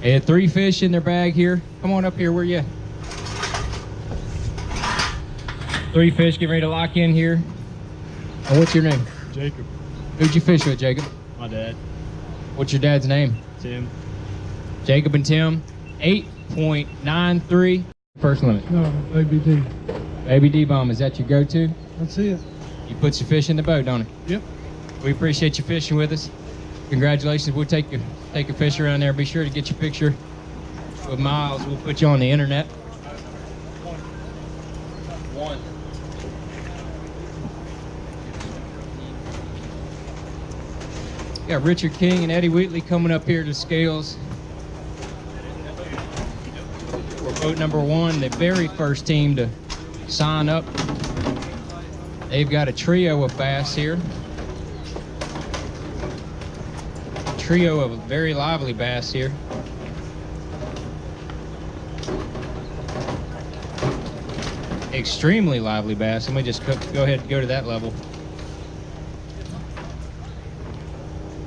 They had 3 fish in their bag here. Come on up here, where you at? 3 fish, getting ready to lock in here. And what's your name? Jacob. Who'd you fish with, Jacob? My dad. What's your dad's name? Tim. Jacob and Tim. 8.93. First limit. No, Baby D. Baby D-bomb, is that your go-to? That's it. You put your fish in the boat, don't it? Yep. We appreciate you fishing with us. Congratulations. We'll take a fish around there. Be sure to get your picture with Miles. We'll put you on the internet. One. We got Richard King and Eddie Wheatley coming up here to scales. We're boat number 1, the very first team to sign up. They've got a trio of bass here. Trio of very lively bass here. Extremely lively bass. Let me just go ahead and go to that level.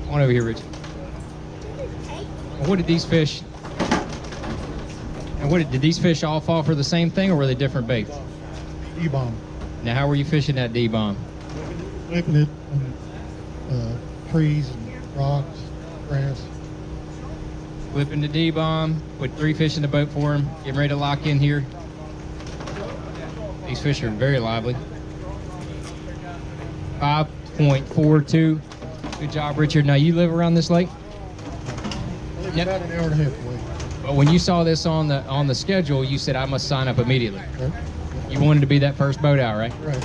Come on over here, Richard. What did these fish? And did these fish all fall for the same thing, or were they different baits? D-bomb. Now, how were you fishing that D-bomb? Flipping it on trees and rocks, grass. Flipping the D-bomb, put 3 fish in the boat for him, getting ready to lock in here. These fish are very lively. 5.42. Good job, Richard. Now, you live around this lake? I live about an hour and a half away. But when you saw this on the schedule, you said, I must sign up immediately. Right. You wanted to be that first boat out, right? Right.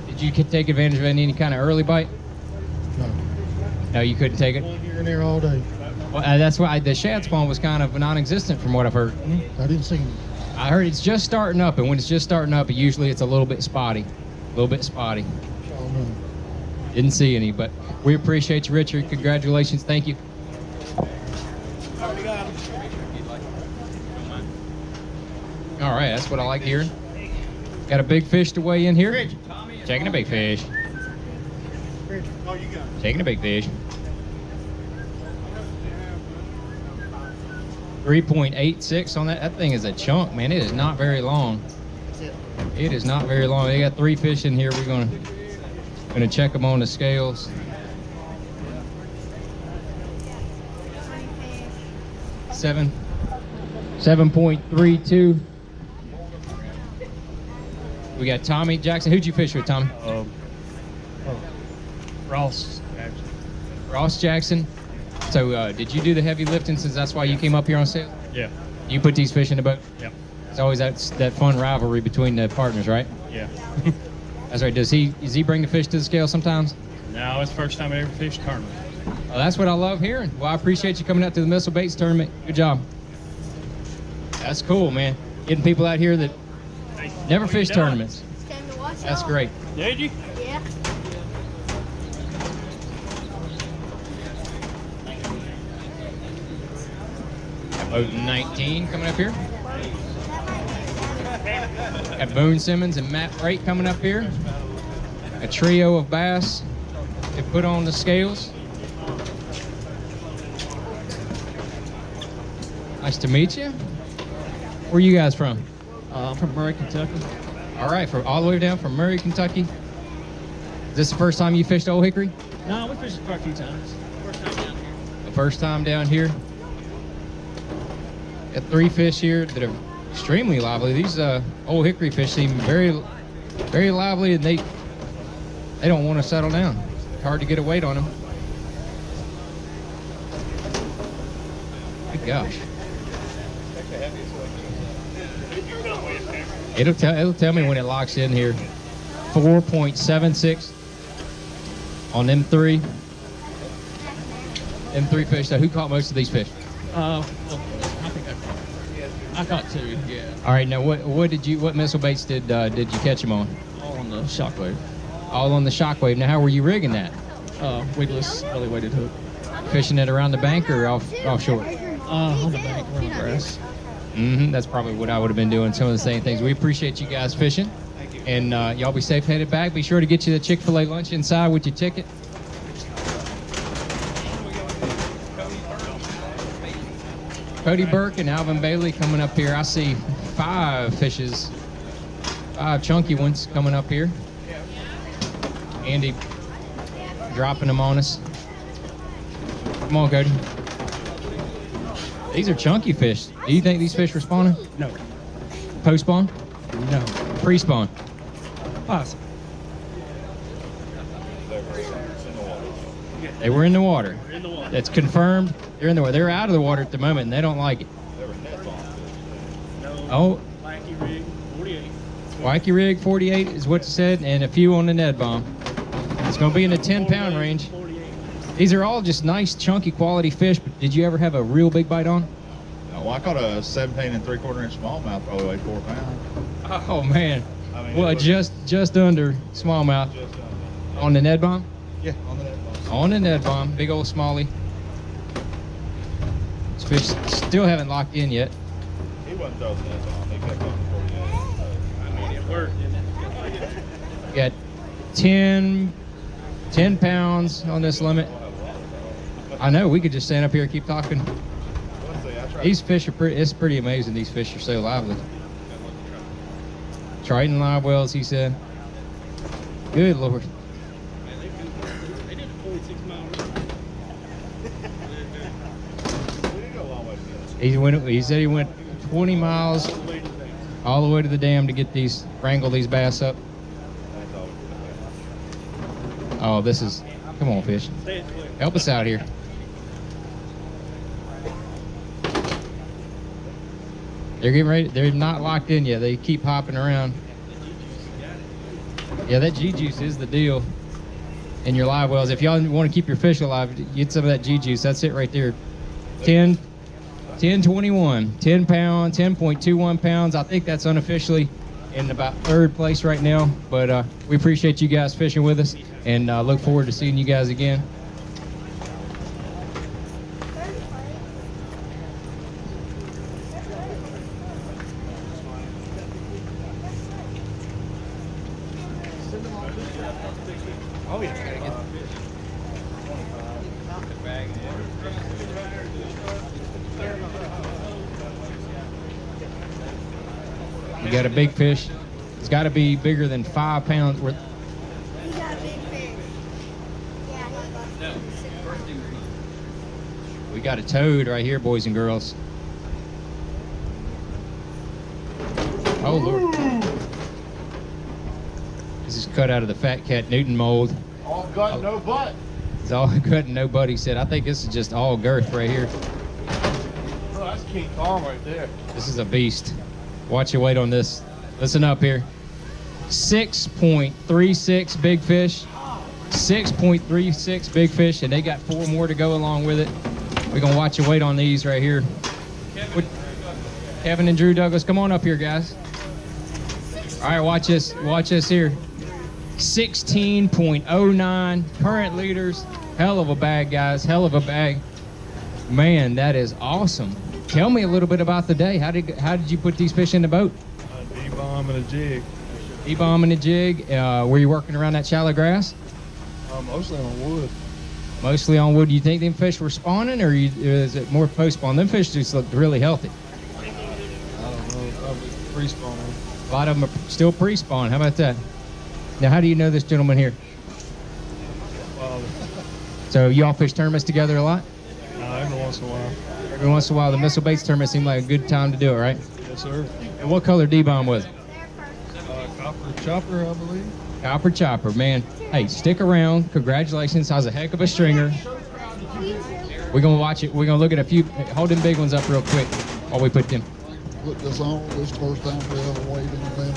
Did you take advantage of any kind of early bite? No. No, you couldn't take it? Only here and there all day. Well, that's why the shad spawn was kind of non-existent from what I've heard. I didn't see him. I heard it's just starting up, and when it's just starting up, usually it's a little bit spotty. A little bit spotty. Oh, no. Didn't see any, but we appreciate you, Richard. Congratulations. Thank you. All right, that's what I like hearing. Got a big fish to weigh in here. Taking a big fish. Taking a big fish. 3.86 on that. That thing is a chunk, man. It is not very long. It is not very long. They got 3 fish in here. We're gonna check them on the scales. Seven. 7.32. We got Tommy Jackson. Who'd you fish with, Tommy? Ross Jackson. Ross Jackson. So did you do the heavy lifting since that's why you came up here on sale? Yeah. You put these fish in the boat? Yep. It's always that fun rivalry between the partners, right? Yeah. That's right. Does he bring the fish to the scale sometimes? No, it's the first time I ever fished tournament. Well, that's what I love hearing. Well, I appreciate you coming out to the Missile Baits tournament. Good job. That's cool, man. Getting people out here that never fished tournaments. That's great. Did you? Yeah. Boat 19 coming up here. Got Boone Simmons and Matt Wright coming up here. A trio of bass to put on the scales. Nice to meet you. Where are you guys from? I'm from Murray, Kentucky. All right, from all the way down from Murray, Kentucky. Is this the first time you fished Old Hickory? No, we fished quite a few times. First time down here. The first time down here. Got 3 fish here that are extremely lively. These Old Hickory fish seem very, very lively, and they don't want to settle down. It's hard to get a weight on them. My gosh. It'll tell me when it locks in here. 4.76 on them 3. Them 3 fish. So who caught most of these fish? I think I caught 2. Yeah. All right. Now what missile baits did you catch them on? All on the shockwave. All on the Shockwave. Now how were you rigging that? Wigless, belly weighted hook. Fishing it around the bank or offshore? On the bank, around the grass. That's probably what I would have been doing, some of the same things. We appreciate you guys fishing. And y'all be safe headed back. Be sure to get you the Chick-fil-A lunch inside with your ticket. Cody Burke and Alvin Bailey coming up here. I see 5 fishes, 5 chunky ones coming up here. Andy dropping them on us. Come on, Cody. These are chunky fish. Do you think these fish were spawning? No. Post-spawn? No. Pre-spawn? Possible. They were in the water. In the water. That's confirmed. They're in the water. They're out of the water at the moment, and they don't like it. No. Oh, Wacky rig, 48. wacky rig 48 is what you said, and a few on the Ned bomb. It's going to be in the 10-pound range. 48. These are all just nice, chunky, quality fish. But did you ever have a real big bite on? Well, I caught a 17 3/4 inch smallmouth, probably weighed 4 pounds. Oh man! I mean, Well, it was just under smallmouth just, on the Ned bomb. yeah, on the net. On the Ned bomb, big old smallie. These fish still haven't locked in yet. He wasn't throwing the net on. He kept on the 48. I mean, it worked, didn't it? We got 10 pounds on this limit. I know, we could just stand up here and keep talking. Let's see, I tried. These fish are pretty, it's pretty amazing. These fish are so lively. Triton live wells, he said. Good Lord. They did a 46-mile run. We didn't go a long way to get it. He said he went 20 miles All the way to the bank. all the way to the dam to get these, wrangle these bass up. That's all we could do. Oh, this is, come on fish. Stay it clear. Help us out here. They're getting ready. They're not locked in yet. They keep hopping around. Yeah, that G-juice is the deal in your live wells. If y'all want to keep your fish alive, get some of that G-juice. That's it right there. 1021, 10 pound, 10.21 pounds. I think that's unofficially in about 3rd place right now. But we appreciate you guys fishing with us, and look forward to seeing you guys again. Oh, yeah. Gotta get You got a big fish. It's got to be bigger than 5 pounds worth. He got a big fish. Yeah, he got We got a toad right here, boys and girls. Oh, Lord. This is cut out of the Fat Cat Newton mold. All gut, no butt. It's all good and no butt, he said. I think this is just all girth right here. Oh, that's King Kong right there. This is a beast. Watch your weight on this. Listen up here. 6.36 big fish. 6.36 big fish, and they got 4 more to go along with it. We're going to watch your weight on these right here. Kevin and Drew Douglas, come on up here, guys. All right, watch this. Watch this here. 16.09 current leaders. Hell of a bag, guys. Hell of a bag. Man, that is awesome. Tell me a little bit about the day. How did you put these fish in the boat? D-bomb and a jig. E-bomb and a jig. Were you working around that shallow grass? Mostly on wood. Mostly on wood. Do you think them fish were spawning, or is it more post-spawn? Them fish just looked really healthy. I don't know, probably pre-spawn. A lot of them are still pre-spawn. How about that? Now, how do you know this gentleman here? So you all fish tournaments together a lot? Every once in a while. Every once in a while, the missile baits tournament seemed like a good time to do it, right? Yes, sir. And what color D-bomb was it? Copper chopper, I believe. Copper chopper, man. Hey, stick around. Congratulations. I was a heck of a stringer. We're going to watch it. We're going to look at a few. Hold them big ones up real quick while we put them. Put this on. This first time we ever weighed anything.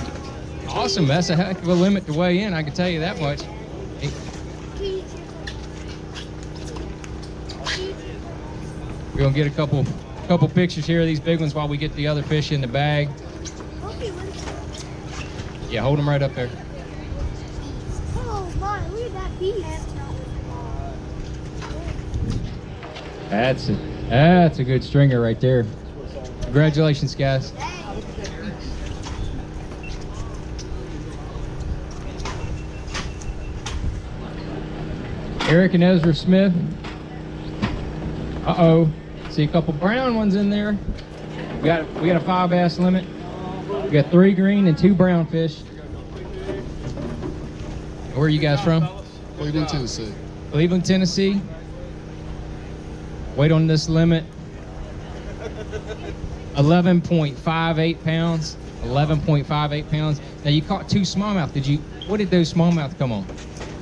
Awesome. That's a heck of a limit to weigh in. I can tell you that much. Hey, we're going to get a couple pictures here of these big ones while we get the other fish in the bag. Yeah, hold them right up there. Oh my, look at that beast. That's a good stringer right there. Congratulations, guys. Eric and Ezra Smith. Uh-oh. See a couple brown ones in there. We got a 5 bass limit. We got 3 green and 2 brown fish. Where are you guys from? Cleveland, Tennessee. Cleveland, Tennessee. Weight on this limit, 11.58 pounds. 11.58 pounds. Now you caught 2 smallmouth. What did those smallmouth come on?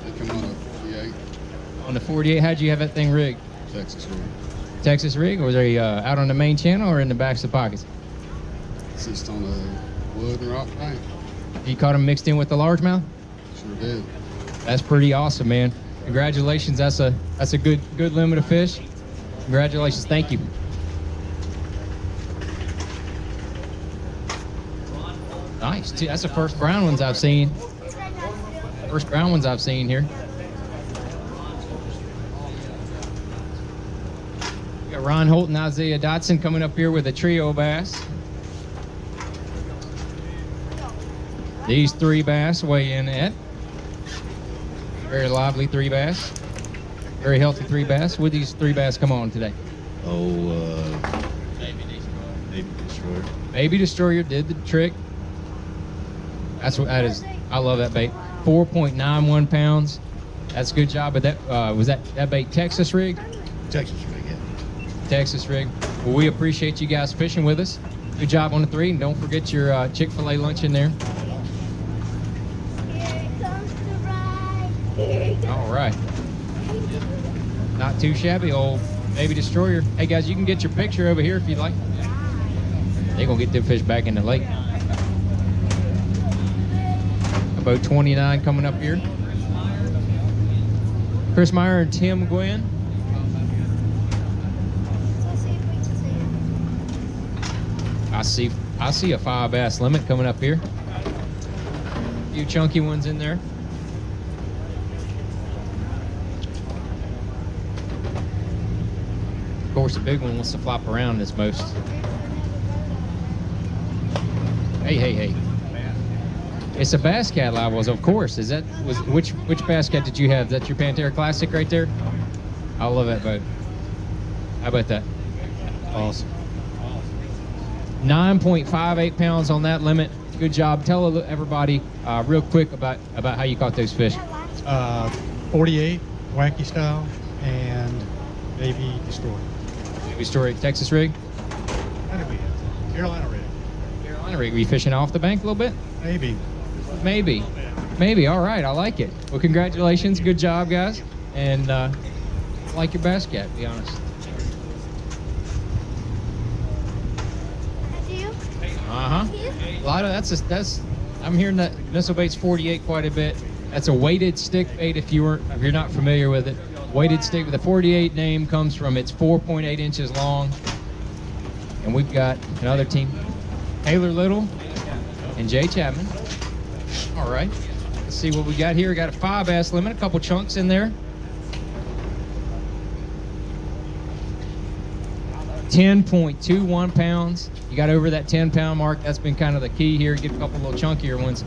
They come on a 48 On the 48, how'd you have that thing rigged? Texas rig. Texas rig? Or was they out on the main channel or in the backs of the pockets? Just on the wood and rock bank. You caught them mixed in with the largemouth? Sure did. That's pretty awesome, man. Congratulations. That's a good limit of fish. Congratulations. Thank you. Nice. That's the first brown ones I've seen. First brown ones I've seen here. We got Ron Holt and Isaiah Dotson coming up here with a trio bass. These 3 bass weigh in at very lively 3 bass. Very healthy 3 bass. What these 3 bass come on today? Baby Destroyer. Baby Destroyer did the trick. That is. I love that bait. 4.91 pounds. That's a good job. But that was that bait Texas rig? Texas rig, yeah. Texas rig. Well, we appreciate you guys fishing with us. Good job on the 3, and don't forget your Chick-fil-A lunch in there. Here comes the ride. Here it comes. All right. Not too shabby, old Baby Destroyer. Hey guys, you can get your picture over here if you'd like. They're gonna get them fish back in the lake. About 29 coming up here. Chris Meyer and Tim Gwynn. Let's see if we can see it. I see a 5 bass limit coming up here. A few chunky ones in there. Of course, the big one wants to flop around this most. Hey. It's a Bass Cat I was, of course. Which Bass Cat did you have? Is that your Pantera Classic right there? I love that boat. How about that? Awesome. 9.58 pounds on that limit. Good job. Tell everybody real quick about how you caught those fish. 48 wacky style and Baby Destroyer. Baby Story, Texas rig. That'd be it. Carolina rig. Carolina rig. Were you fishing off the bank a little bit? Maybe. Maybe. All right. I like it. Well, congratulations. Good job, guys. And I like your Bass Cat, to be honest. Do you? A lot of that's. I'm hearing that missile bait's 48 quite a bit. That's a weighted stick bait. If you're not familiar with it, weighted stick. The 48 name comes from it's 4.8 inches long. And we've got another team, Taylor Little and Jay Chapman. All right. Let's see what we got here. We got a 5 bass limit, a couple chunks in there. 10.21 pounds. You got over that 10-pound mark. That's been kind of the key here. Get a couple little chunkier ones.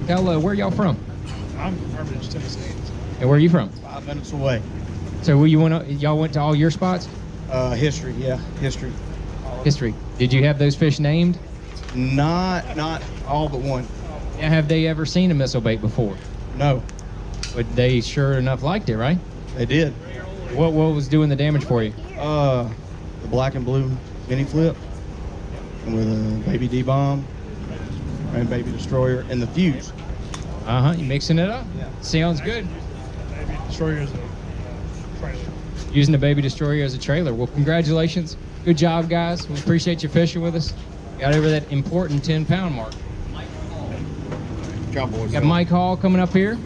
Tell where y'all from? I'm from Hermitage, Tennessee. And where are you from? 5 minutes away. So y'all went to all your spots? History, yeah, history. History. Did you have those fish named? Not all but one. Yeah, have they ever seen a missile bait before? No, But they sure enough liked it, right? they did. What was doing the damage for you? The black and blue mini flip with a Baby D-bomb and Baby Destroyer and the fuse. You mixing it up? Yeah. Sounds good. Baby Destroyer is a treasure. Using the Baby Destroyer as a trailer. Well, congratulations. Good job, guys. We appreciate you fishing with us. Got over that important 10-pound mark. Job, boys. Got Mike Hall coming up here.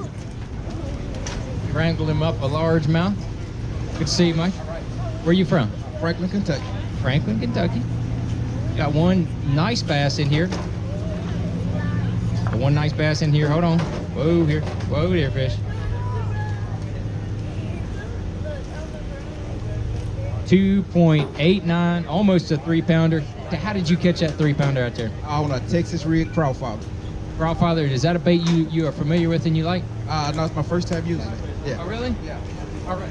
Wrangled him up a largemouth. Good to see you, Mike. Where you from? Franklin, Kentucky. Franklin, Kentucky. Got one nice bass in here. One nice bass in here. Hold on. Whoa, here. Whoa, there, fish. 2.89, almost a 3-pounder. How did you catch that 3-pounder out there? On a Texas rig crawfather. Crawfather, is that a bait you are familiar with and you like? No, it's my first time using it. Yeah. Oh, really? Yeah. All right.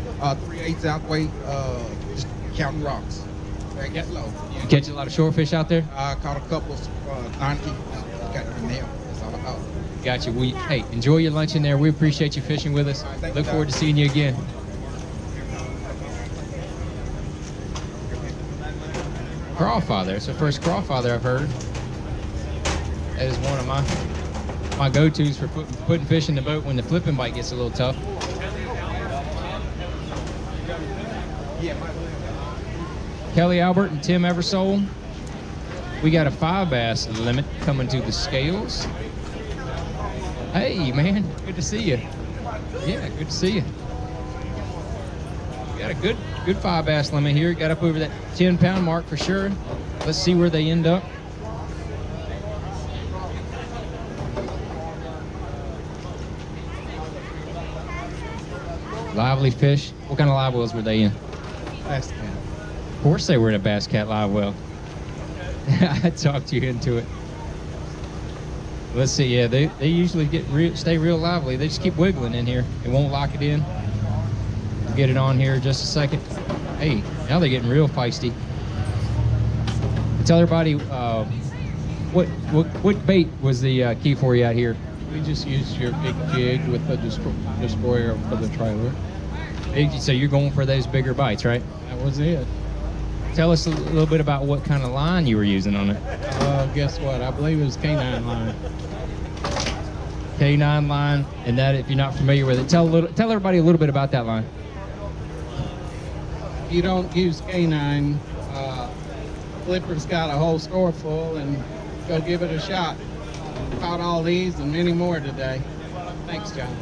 3/8 ounce weight. Just counting rocks. Very Yep. slow. You catch a lot of shore fish out there? I caught a couple of 90. Got them in there. That's all I caught. Gotcha. Well, hey, enjoy your lunch in there. We appreciate you fishing with us. All right, thank Look you, forward to Doc. seeing you again. Crawfather. It's the first crawfather I've heard. That is one of my go-tos for putting fish in the boat when the flipping bite gets a little tough. Kelly Albert and Tim Eversole. We got a 5 bass limit coming to the scales. Hey, man, good to see you. Yeah, good to see you. Got a good 5 bass limit here. Got up over that 10-pound mark for sure. Let's see where they end up. Lively fish. What kind of live wells were they in? That's kind Of course they were in a Bass Cat live well. I talked you into it. Let's see. Yeah, they usually stay real lively. They just keep wiggling in here. It won't lock it in. We'll get it on here in just a second. Hey, now they're getting real feisty. Tell everybody what bait was the key for you out here? We just used your big jig with the destroyer for the trailer. So you're going for those bigger bites, right? That was it. Tell us a little bit about what kind of line you were using on it. Guess what? I believe it was K9 line. K9 line, and that if you're not familiar with it, tell everybody a little bit about that line. If you don't use K9, Flipper's got a whole store full, and go give it a shot. Caught all these and many more today. Thanks, John.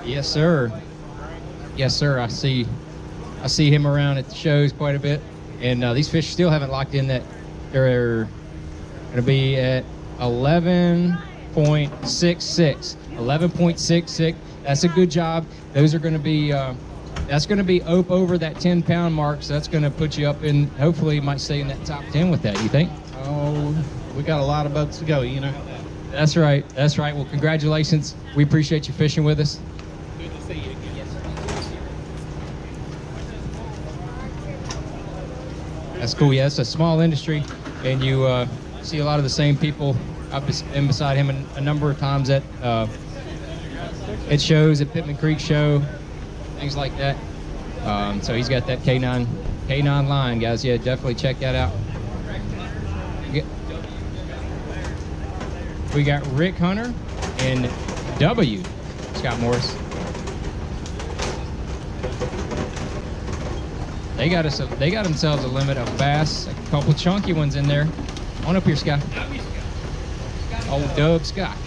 Yes, sir. Yes, sir. I see him around at the shows quite a bit, and these fish still haven't locked in. That they're going to be at 11.66. 11.66. That's a good job. Those are going to be. That's going to be over that 10-pound mark, so that's going to put you up in. Hopefully, you might stay in that top 10 with that. You think? Oh, we got a lot of boats to go, you know. That's right. That's right. Well, congratulations. We appreciate you fishing with us. Good to see you again. That's cool. Yeah, it's a small industry, and you see a lot of the same people. I've been beside him a number of times at shows, at Pittman Creek Show, things like that. So he's got that K9 line, guys. Yeah, definitely check that out. We got Rick Hunter and W. Scott Morris. They got themselves a limit of bass. A couple chunky ones in there. On up here, Scott. Old Dub Scott.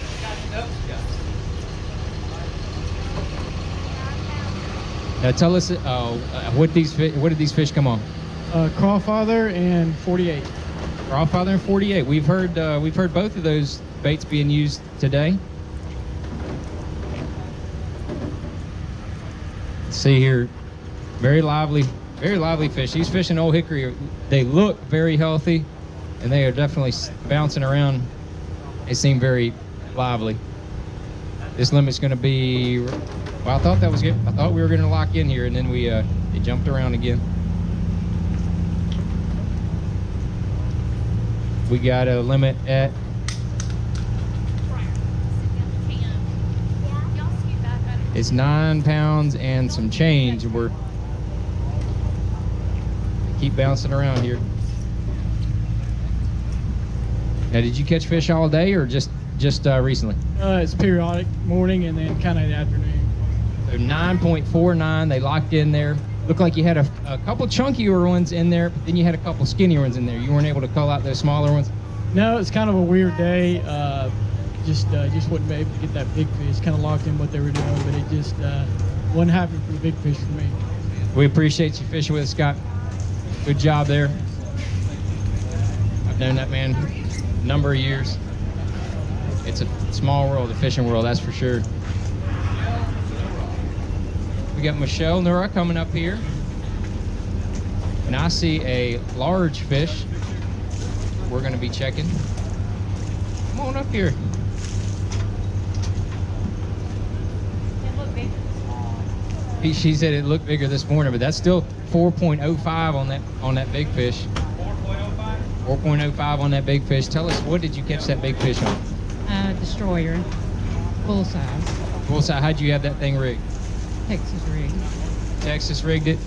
Now tell us, what did these fish come on? Crawfather and 48. Crawfather and 48. We've heard both of those baits being used today. Let's see here, very lively fish. These fish in Old Hickory, they look very healthy, and they are definitely bouncing around. They seem very lively. This limit's going to be. Well, I thought that was good. I thought we were going to lock in here, and then it jumped around again. We got a limit at. It's 9 pounds and some change. We're keep bouncing around here. Now, did you catch fish all day or just recently? It's periodic, morning and then kind of the afternoon. So 9.49. They locked in there. Looked like you had a couple chunkier ones in there, but then you had a couple skinnier ones in there. You weren't able to call out those smaller ones. No, it's kind of a weird day. Just wasn't able to get that big fish. Kind of locked in what they were doing, but it just wasn't happening for the big fish for me. We appreciate you fishing with us, Scott. Good job there. I've known that man a number of years. It's a small world, the fishing world, that's for sure. We got Michelle Nura coming up here. And I see a large fish we're going to be checking. Come on up here. She said it looked bigger this morning, but that's still 4.05 on that big fish. 4.05 on that big fish. Tell us, what did you catch that big fish on? Destroyer, full size, Full size. How'd you have that thing rigged? Texas rig. Texas rigged it.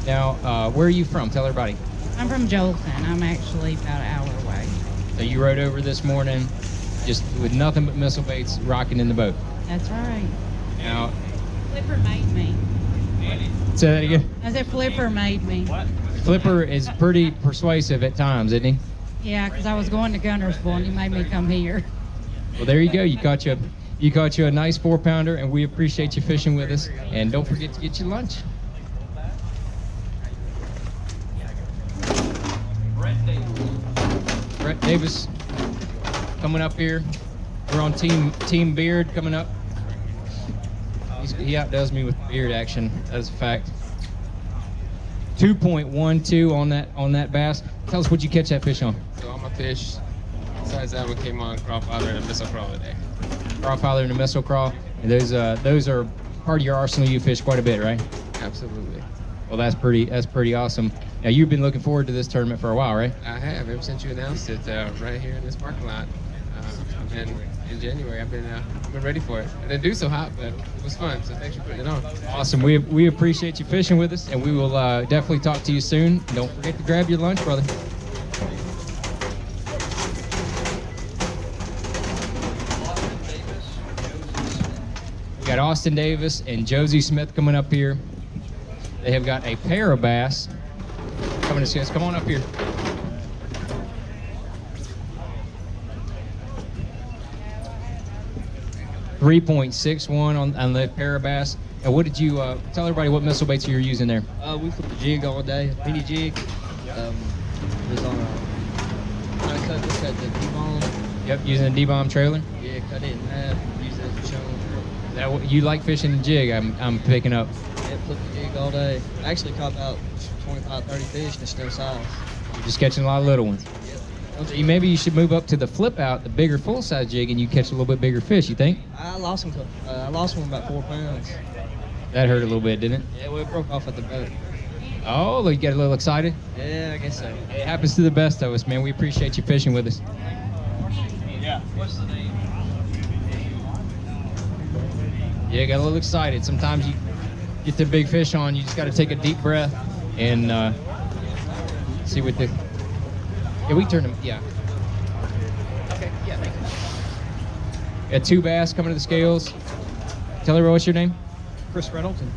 Now, where are you from? Tell everybody. I'm from Jolson. I'm actually about an hour away. So you rode over this morning, just with nothing but missile baits rocking in the boat. That's right. Now, Flipper made me. say that again. I said Flipper made me. Flipper is pretty persuasive at times, isn't he? Yeah, because I was going to Gunnersville and he made me come here. Well, there you go. You caught you a nice 4-pounder, and we appreciate you fishing with us. And don't forget to get your lunch. Brett Davis coming up here. We're on Team Beard coming up. He outdoes me with beard action. That is a fact. 2.12 on that bass. Tell us what you catch that fish on. So all my fish, besides that one, came on crawfather and a missile crawl today. Crawfather and a missile crawl. And those are part of your arsenal. You fish quite a bit, right? Absolutely. Well, that's pretty awesome. Now, you've been looking forward to this tournament for a while, right? I have, ever since you announced it right here in this parking lot. And in January, I've been ready for it. It didn't do so hot, but it was fun. So thanks for putting it on. Awesome. We appreciate you fishing with us, and we will definitely talk to you soon. Don't forget to grab your lunch, brother. We got Austin Davis and Josie Smith coming up here. They have got a pair of bass coming to see us. Come on up here. .61 on the pair of bass. And what did you tell everybody what missile baits you're using there? We put the jig all day, mini jig. Was on I cut the D-bomb. Yep, using a D-bomb trailer. Yeah, cut it in half, use it as a chone. That what you like fishing the jig? I'm picking up. Yeah, flip the jig all day. I actually caught about 25, 30 fish and it's no size. You're just catching a lot of little ones. Yep. Maybe you should move up to the flip out, the bigger full size jig, and you catch a little bit bigger fish. You think? I lost one. I lost one about 4 pounds. That hurt a little bit, didn't it? Yeah, well, it broke off at the boat. Oh, you get a little excited? Yeah, I guess so. It happens to the best of us, man. We appreciate you fishing with us. Yeah. What's the name? Yeah, got a little excited. Sometimes you get the big fish on, you just got to take a deep breath and see what the. Yeah, we turned them. Yeah. Okay. Yeah. Thank you. Got 2 bass coming to the scales. Tell everyone what's your name? Chris Reynolds and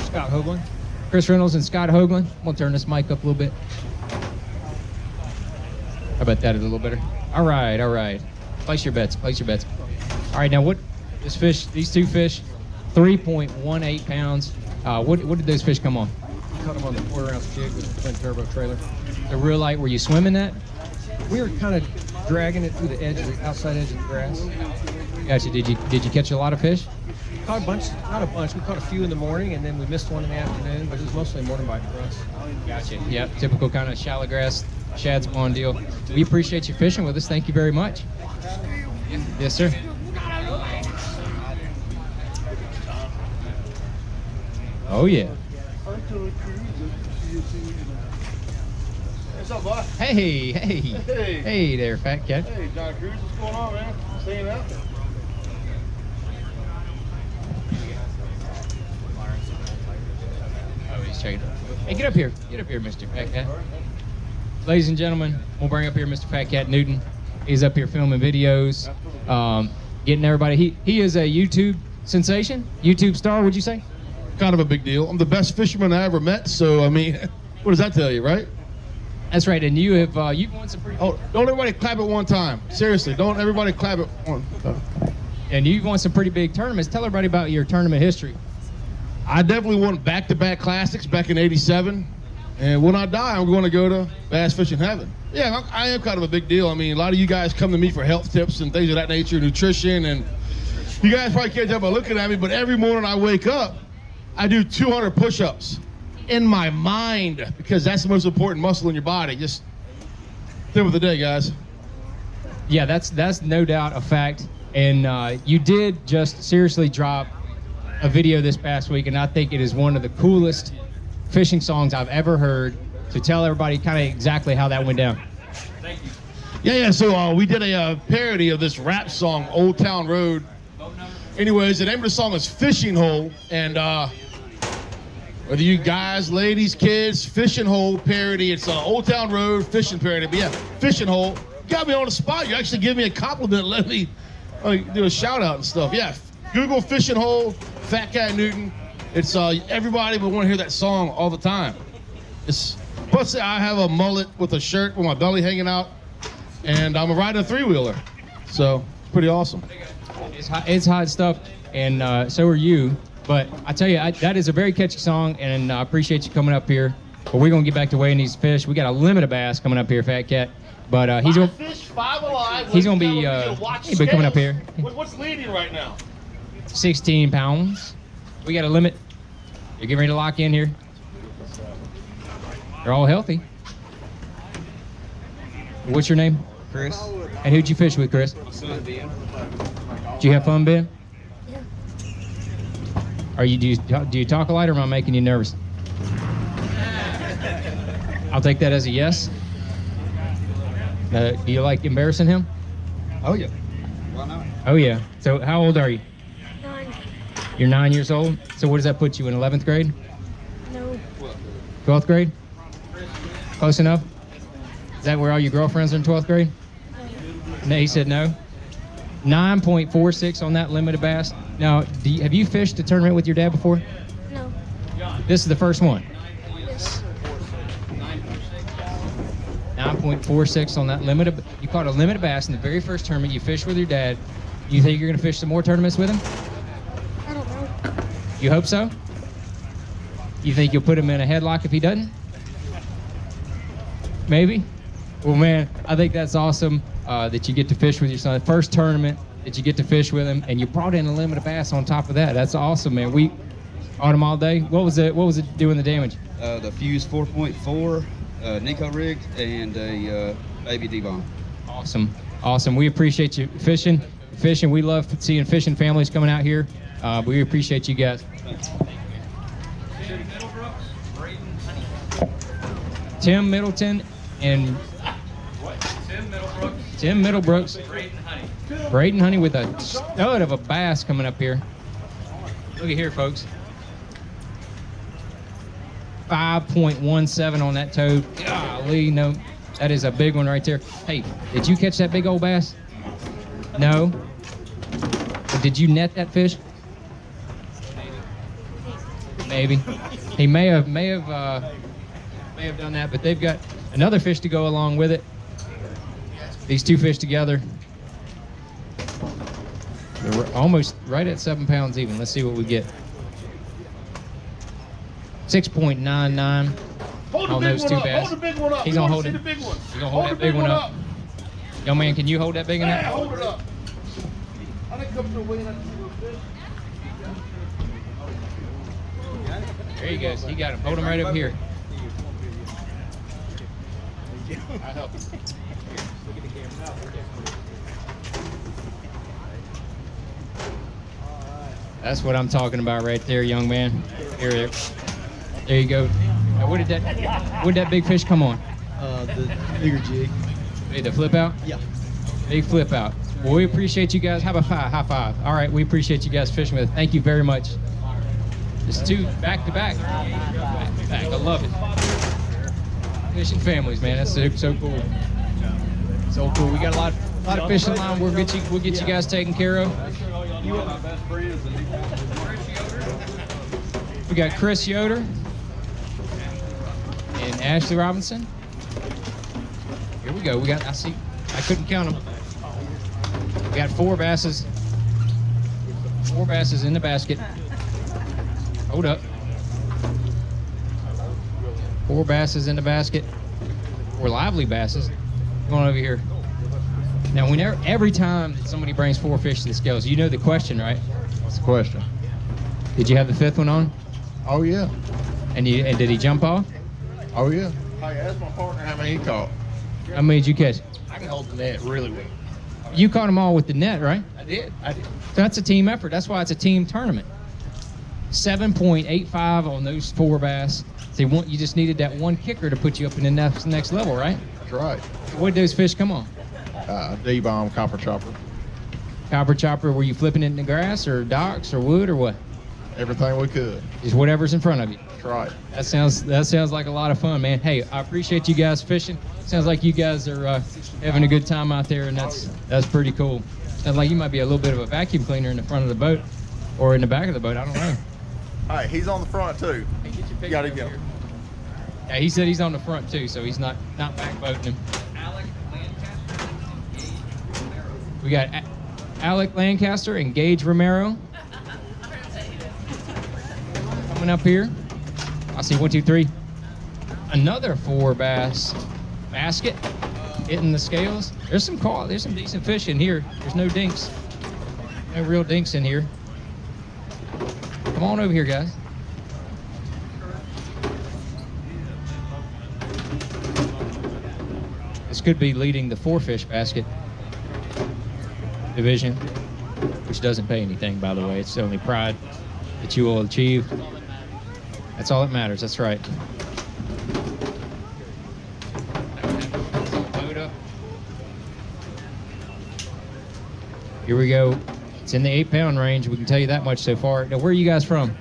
Scott Hoagland. Chris Reynolds and Scott Hoagland. I'm gonna turn this mic up a little bit. How about that? A little better. All right, all right. Place your bets. Place your bets. All right, now what? This fish, these 2 fish, 3.18 pounds. What did those fish come on? Caught them on the 1/4 ounce jig with the twin turbo trailer. The real light. Were you swimming that? We were kind of dragging it through the edge of the outside edge of the grass. Gotcha. Did you catch a lot of fish? Caught a bunch, not a bunch. We caught a few in the morning, and then we missed one in the afternoon, but it was mostly a morning bite for us. Gotcha. Yep. Typical kind of shallow grass shad spawn deal. We appreciate you fishing with us. Thank you very much. Yes, sir. Oh yeah. What's up, boy? Hey, hey. Hey. Hey there, fat cat. Hey, John Cruz, what's going on, man? Staying out? Oh, he's checking. Hey, get up here. Get up here, Mr. Fat Cat. Ladies and gentlemen, we'll bring up here Mr. Fat Cat Newton. He's up here filming videos, getting everybody. He is a YouTube sensation, YouTube star, would you say? Kind of a big deal. I'm the best fisherman I ever met, so, I mean, what does that tell you, right? That's right, and you've won some pretty. Oh, don't everybody clap at one time. Seriously, don't everybody clap at one time. And you've won some pretty big tournaments. Tell everybody about your tournament history. I definitely won back-to-back classics back in '87, and when I die, I'm going to go to bass fishing heaven. Yeah, I am kind of a big deal. I mean, a lot of you guys come to me for health tips and things of that nature, nutrition, and you guys probably can't tell by looking at me, but every morning I wake up, I do 200 push-ups in my mind, because that's the most important muscle in your body. Just live with the day, guys. Yeah, that's no doubt a fact. And you did just seriously drop a video this past week, and I think it is one of the coolest fishing songs I've ever heard. So tell everybody kind of exactly how that went down. Yeah. So we did a parody of this rap song, Old Town Road. Anyways, the name of the song is Fishing Hole, and whether you guys, ladies, kids, Fishing Hole parody, it's Old Town Road fishing parody. But yeah, Fishing Hole. You got me on the spot. You actually give me a compliment, let me do a shout out and stuff. Yeah, Google Fishing Hole, Fat Cat Newton. It's everybody would want to hear that song all the time. Plus I have a mullet with a shirt with my belly hanging out, and I'm riding a 3-wheeler, so it's pretty awesome. It's hot stuff, and so are you. But I tell you, that is a very catchy song, and I appreciate you coming up here. But we're gonna get back to weighing these fish. We got a limit of bass coming up here, Fat Cat. But he's gonna fish, 5 alive. he's gonna be coming up here. What's leading right now? 16 pounds. We got a limit. You're getting ready to lock in here. They're all healthy. What's your name? Chris. And who'd you fish with, Chris? Did you have fun, Ben? Yeah. Do you talk a lot, or am I making you nervous? I'll take that as a yes. Do you like embarrassing him? Oh yeah. Why not? Oh yeah. So how old are you? 9. You're 9 years old. So what does that put you in 11th grade? No. 12th grade? Close enough? Is that where all your girlfriends are in 12th grade? No, he said no. 9.46 on that limited bass. Now, have you fished a tournament with your dad before? No. This is the first one. Yes. 9.46 on that limited. You caught a limited bass in the very first tournament you fished with your dad. You think you're gonna fish some more tournaments with him? I don't know. You hope so? You think you'll put him in a headlock if he doesn't? Maybe. Well, man, I think that's awesome that you get to fish with your son. First tournament that you get to fish with him, and you brought in a limited bass on top of that. That's awesome, man. We caught him all day. What was it doing the damage? The Fuse 4.4, Nico rig, and a baby D-bomb. Awesome. We appreciate you fishing. We love seeing fishing families coming out here. We appreciate you guys. Tim Middleton and Tim Middlebrooks. Braden Honey with a stud of a bass coming up here. Look at here, folks. 5.17 on that toad. Golly, no. That is a big one right there. Hey, did you catch that big old bass? No. But did you net that fish? Maybe. He may have done that, but they've got another fish to go along with it. These two fish together, they're almost right at 7 pounds even. Let's see what we get. 6.99 on those two bass. Hold the big one up. He's gonna hold it. The big one. He's gonna hold that big one up. Young man, can you hold that big one up? Yeah, hold it up. I didn't come to win. There he goes. He got him. Hold him right up here. That's what I'm talking about right there, young man. There you go. Now, what did that big fish come on? The bigger jig. Hey, the flip out? Yeah. Big flip out. Well, we appreciate you guys. Have a high five. All right, we appreciate you guys fishing with us. Thank you very much. It's two back to back. Back to back. I love it. Fishing families, man. That's so cool. So cool. We got a lot of fishing line. We'll get you guys taken care of. We got Chris Yoder and Ashley Robinson. Here we go. I couldn't count them. We got 4 basses. 4 basses in the basket. Hold up. 4 basses in the basket. 4 lively basses. Come on over here. Now, every time that somebody brings 4 fish to the scales, you know the question, right? What's the question? Did you have the 5th one on? Oh yeah. And did he jump off? Oh yeah. Hey, ask my partner how many he caught. How many did you catch? I can hold the net really well. You caught them all with the net, right? I did. So that's a team effort. That's why it's a team tournament. 7.85 on those 4 bass. So you just needed that one kicker to put you up in the next level, right? That's right. What did those fish come on? D-bomb, copper chopper. Copper chopper, were you flipping it in the grass or docks or wood or what? Everything we could. Just whatever's in front of you. That's right. That sounds like a lot of fun, man. Hey, I appreciate you guys fishing. Sounds like you guys are having a good time out there, and that's pretty cool. Sounds like you might be a little bit of a vacuum cleaner in the front of the boat or in the back of the boat. I don't know. All right, he's on the front too. Hey, get your You gotta go. Yeah, he said he's on the front too, so he's not back boating him. We got Alec Lancaster and Gage Romero coming up here. I see 1, 2, 3. Another 4 bass basket hitting the scales. There's some decent fish in here. There's no dinks. No real dinks in here. Come on over here, guys. This could be leading the 4-fish basket division, which doesn't pay anything, by the way. It's only pride that you will achieve. That's all that matters. That's right. Here we go. It's in the 8-pound range. We can tell you that much so far. Now, where are you guys from?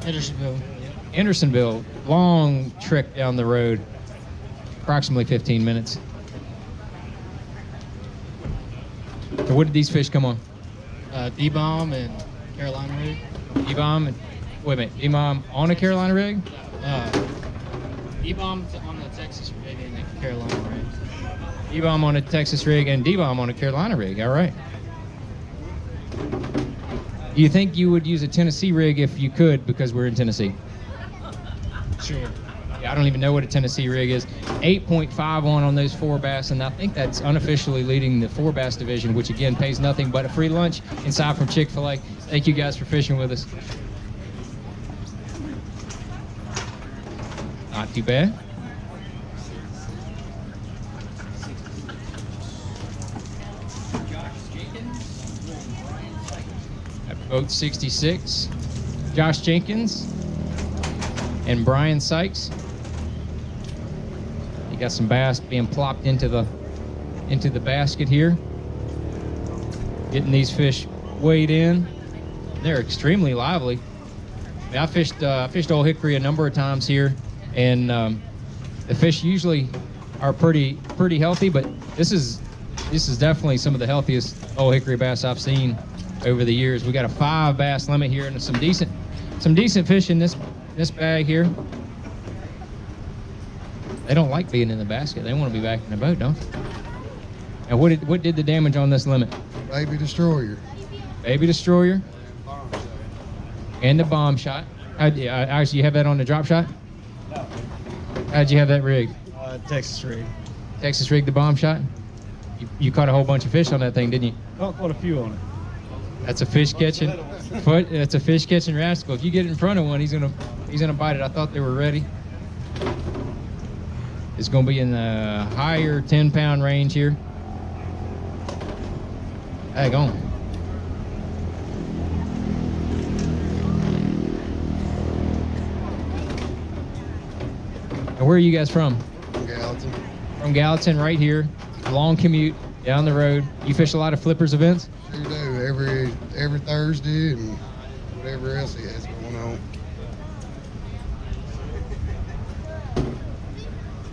Hendersonville. Andersonville. Long trek down the road. Approximately 15 minutes. So what did these fish come on? D-bomb and Carolina rig. D-bomb and wait a minute. D-bomb on a Carolina rig? D-bomb on the Texas rig and the Carolina rig. D-bomb on a Texas rig and D-bomb on a Carolina rig. All right. Do you think you would use a Tennessee rig if you could, because we're in Tennessee? Sure. Yeah, I don't even know what a Tennessee rig is. 8.5 on those 4 bass, and I think that's unofficially leading the 4 bass division, which again pays nothing but a free lunch inside from Chick-fil-A. Thank you guys for fishing with us. Not too bad. At boat 66, Josh Jenkins and Brian Sykes. You got some bass being plopped into the basket here. Getting these fish weighed in. They're extremely lively. I fished Old Hickory a number of times here, and the fish usually are pretty healthy, but this is definitely some of the healthiest Old Hickory bass I've seen over the years. We got a 5 bass limit here, and some decent fish in this bag here. They don't like being in the basket. They want to be back in the boat, don't they? And what did the damage on this limit? Baby destroyer. Baby destroyer. And the bomb shot. Actually, you have that on the drop shot? No. How'd you have that rig? Texas rig. Texas rig, the bomb shot? You caught a whole bunch of fish on that thing, didn't you? Caught a few on it. That's a fish catching That's a fish catching rascal. If you get in front of one, he's gonna bite it. I thought they were ready. It's gonna be in the higher 10-pound range here. Hang on. And where are you guys from? Gallatin. From Gallatin, right here. Long commute down the road. You fish a lot of flippers events? Sure do. Every Thursday and whatever else he has going on.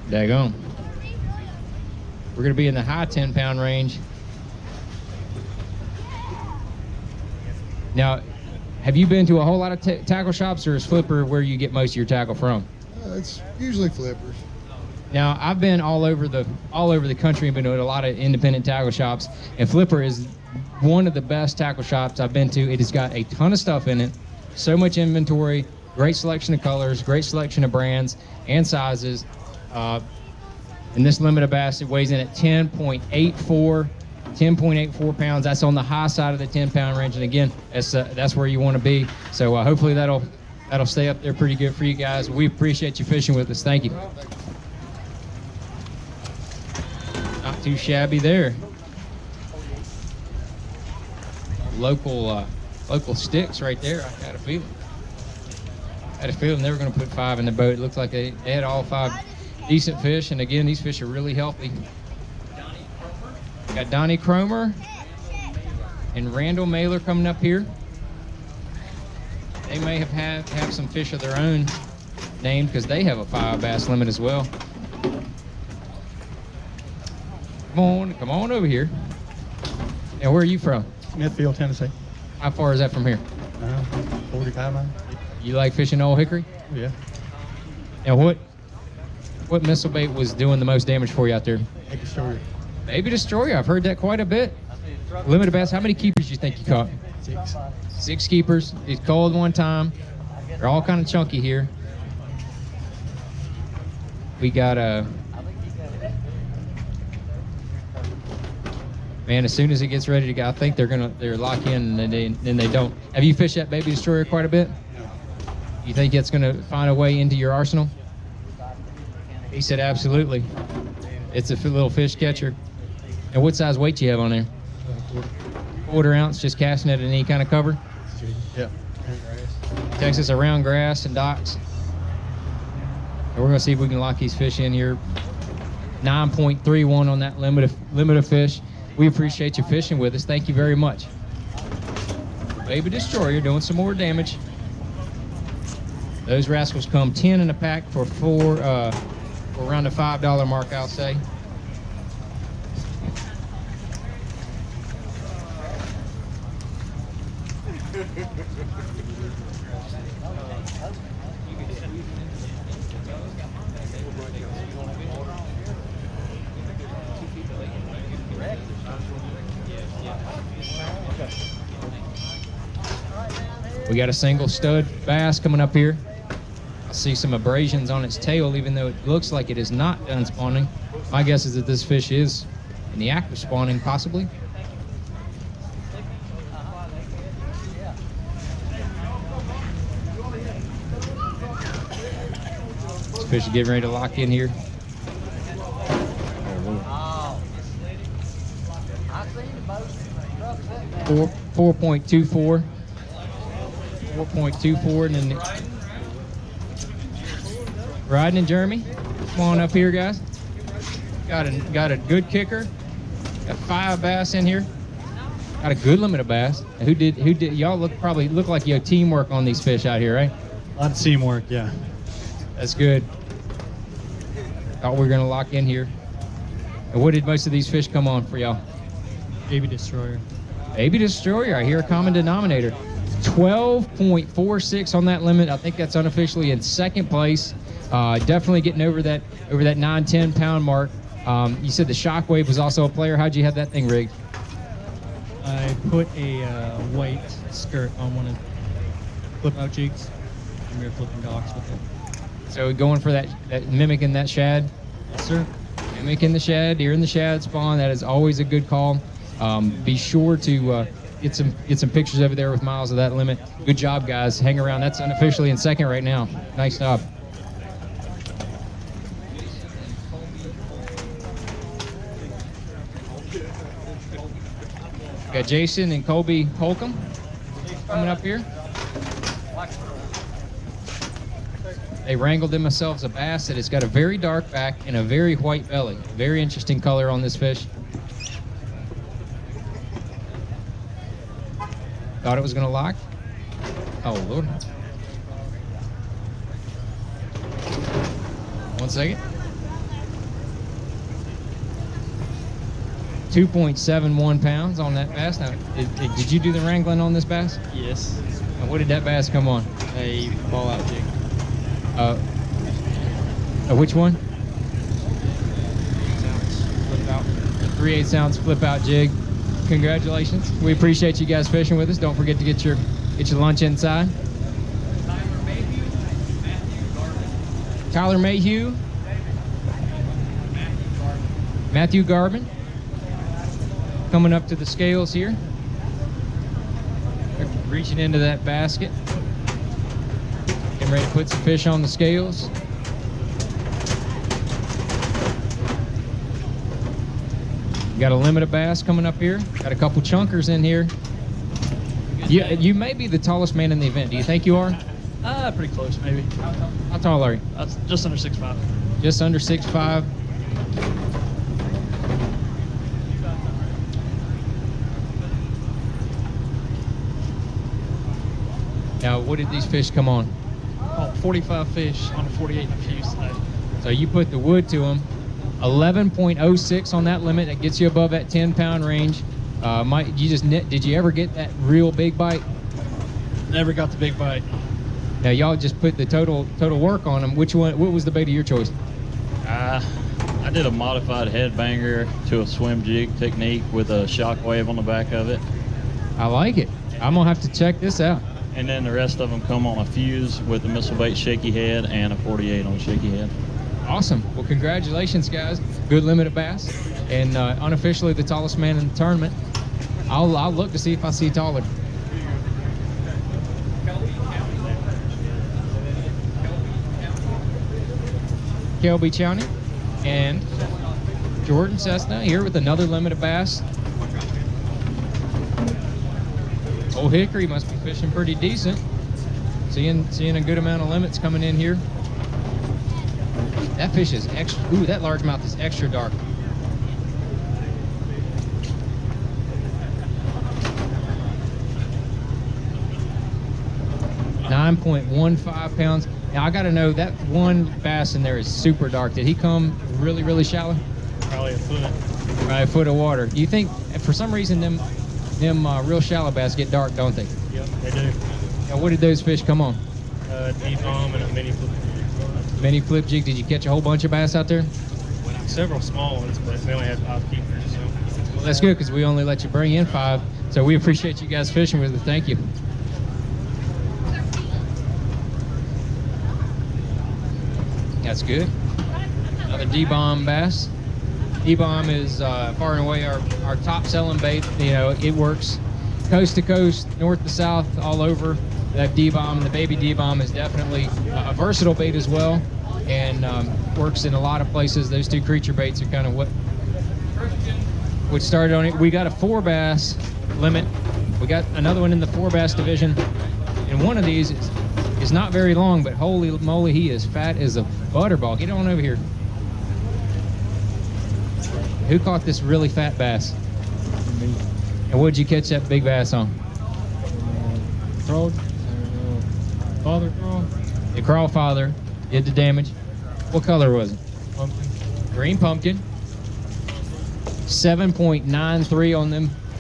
Daggone. We're gonna be in the high 10-pound range. Now, have you been to a whole lot of tackle shops, or is Flipper where you get most of your tackle from? It's usually flippers. Now, I've been all over the country and been to a lot of independent tackle shops, and Flipper is one of the best tackle shops I've been to. It has got a ton of stuff in it, so much inventory, great selection of colors, great selection of brands and sizes. And this limited bass, it weighs in at 10.84 pounds. That's on the high side of the 10-pound range, and again, that's where you want to be. So hopefully that'll stay up there pretty good for you guys. We appreciate you fishing with us. Thank you. Not too shabby there. Local sticks right there. I got a feeling. I had a feeling they were going to put 5 in the boat. It looked like they had all 5 decent fish. And again, these fish are really healthy. Got Donnie Cromer and Randall Mailer coming up here. They may have some fish of their own named because they have a 5 bass limit as well. Come on over here. Now, where are you from? Smithfield, Tennessee. How far is that from here? 45 miles. You like fishing Old Hickory? Yeah. Now, what missile bait was doing the most damage for you out there? Baby Destroyer. Baby Destroyer. I've heard that quite a bit. Limited bass. How many keepers do you think you caught? 6. 6 keepers. He's called one time. They're all kind of chunky here. We got a man. As soon as it gets ready to go, I think they're lock in, and then they don't. Have you fished that Baby Destroyer quite a bit? No. You think it's going to find a way into your arsenal? He said absolutely. It's a little fish catcher. And what size weight do you have on there? Quarter ounce, just casting it in any kind of cover? Yeah. Texas around grass and docks. And we're going to see if we can lock these fish in here. 9.31 on that limit of fish. We appreciate you fishing with us. Thank you very much. Baby Destroyer doing some more damage. Those rascals come 10 in a pack for around the $5 mark, I'll say. We got a single stud bass coming up here. I see some abrasions on its tail, even though it looks like it is not done spawning. My guess is that this fish is in the act of spawning, possibly. This fish is getting ready to lock in here. 4.24. 4.24, and then Rodney and Jeremy, come on up here, guys. Got a good kicker. Got 5 bass in here. Got a good limit of bass. And who did y'all probably look like you had teamwork on these fish out here, right? A lot of teamwork, yeah. That's good. Thought we were gonna lock in here. And what did most of these fish come on for y'all? Baby Destroyer. Baby Destroyer. I hear a common denominator. 12.46 on that limit. I think that's unofficially in second place. Definitely getting over that 9-10 pound mark. You said the Shockwave was also a player. How'd you have that thing rigged? I put a white skirt on one of the flip out jigs, and we were flipping docks with it. So going for that mimicking that shad? Yes, sir. Mimicking the shad, during the shad spawn. That is always a good call. Be sure to get some pictures over there with miles of that limit. Good job, guys. Hang around. That's unofficially in second right now. Nice job. Got Jason and Colby Holcomb coming up here. They wrangled themselves a bass that has got a very dark back and a very white belly. Very interesting color on this fish. Thought it was going to lock. Oh, Lord. 1 second. 2.71 pounds on that bass. Now, did you do the wrangling on this bass? Yes. And what did that bass come on? A ball out jig. Which one? 3/8 ounce flip out jig. Congratulations. We appreciate you guys fishing with us. Don't forget to get your lunch inside. Tyler Mayhew. Matthew Garvin. Coming up to the scales here. They're reaching into that basket. Getting ready to put some fish on the scales. Got a limit of bass coming up here. Got a couple chunkers in here. You may be the tallest man in the event. Do you think you are? Pretty close, maybe. How tall are you? Just under 6'5". Just under 6'5". Now, what did these fish come on? Caught 45 fish on a 48 infused today. So you put the wood to them. 11.06 on that limit. That gets you above that 10-pound range. Did you ever get that real big bite? Never got the big bite. Now y'all just put the total work on them. Which one? What was the bait of your choice? I did a modified headbanger to a swim jig technique with a shock wave on the back of it. I like it. I'm gonna have to check this out. And then the rest of them come on a fuse with a missile bait shaky head and a 48 on a shaky head. Awesome. Well, congratulations, guys. Good limited bass, and unofficially the tallest man in the tournament. I'll look to see if I see taller. Kelby Chowney and Jordan Cessna here with another limited bass. Old Hickory must be fishing pretty decent. Seeing a good amount of limits coming in here. That fish is extra. Ooh, that largemouth is extra dark. .15 pounds. Now I got to know, that one bass in there is super dark. Did he come really, really shallow? Probably a foot. Probably a foot of water. Do you think, for some reason, them real shallow bass get dark, don't they? Yep, they do. Now, what did those fish come on? D-bomb and a mini flip. Mini flip jig. Did you catch a whole bunch of bass out there? Several small ones, but we only had 5 keepers. So. Well, that's good because we only let you bring in 5. So we appreciate you guys fishing with us. Thank you. That's good. Another D-bomb bass. D-bomb is far and away our top selling bait. You know, it works coast to coast, north to south, all over. That D-bomb, the baby D-bomb, is definitely a versatile bait as well, and works in a lot of places. Those two creature baits are kind of what started on it. We got a 4 bass limit. We got another one in the 4 bass division, and one of these is not very long, but holy moly, he is fat as a butterball. Get on over here. Who caught this really fat bass? Me. And what did you catch that big bass on? Crawled. Father crawl. The crawl father did the damage. What color was it? Pumpkin. Green pumpkin. 7.93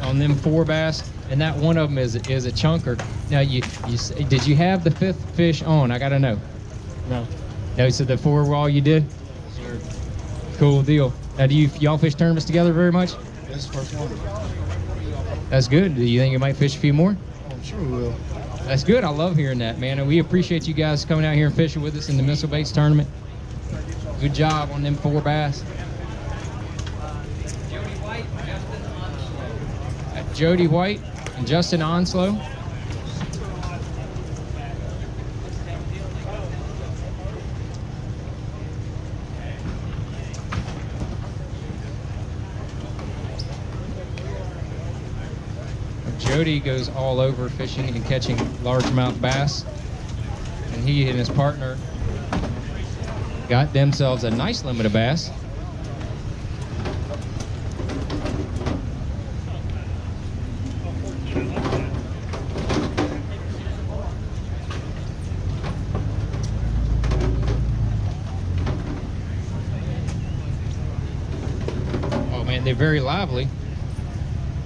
on them 4 bass, and that one of them is a chunker. Now did you have the 5th fish on? I gotta know. No. No, so the 4 were all you did? Sure. Cool deal. Now y'all fish tournaments together very much? This is the first one. That's good. Do you think you might fish a few more? I'm sure we will. That's good. I love hearing that, man. And we appreciate you guys coming out here and fishing with us in the Missile Baits tournament. Good job on them 4 bass. Jody White and Justin Onslow. Jody goes all over fishing and catching largemouth bass, and he and his partner got themselves a nice limit of bass. Oh man, they're very lively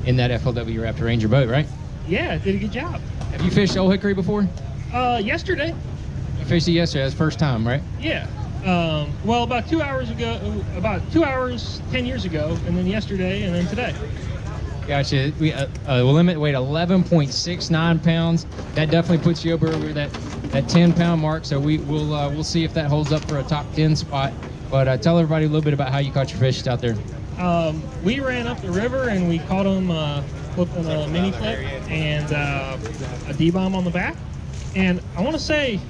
in that FLW Raptor Ranger boat, right? Yeah, did a good job. Have you fished Old Hickory before? Yesterday. You fished it yesterday. That's the first time, right? Yeah. Well, about 2 hours ago, about 2 hours, 10 years ago, and then yesterday, and then today. Gotcha. We limit weight 11.69 pounds. That definitely puts you over that 10-pound mark. So we'll see if that holds up for a top 10 spot. But tell everybody a little bit about how you caught your fish out there. We ran up the river and we caught them flipping a mini flip and a D-bomb on the back. And I want to say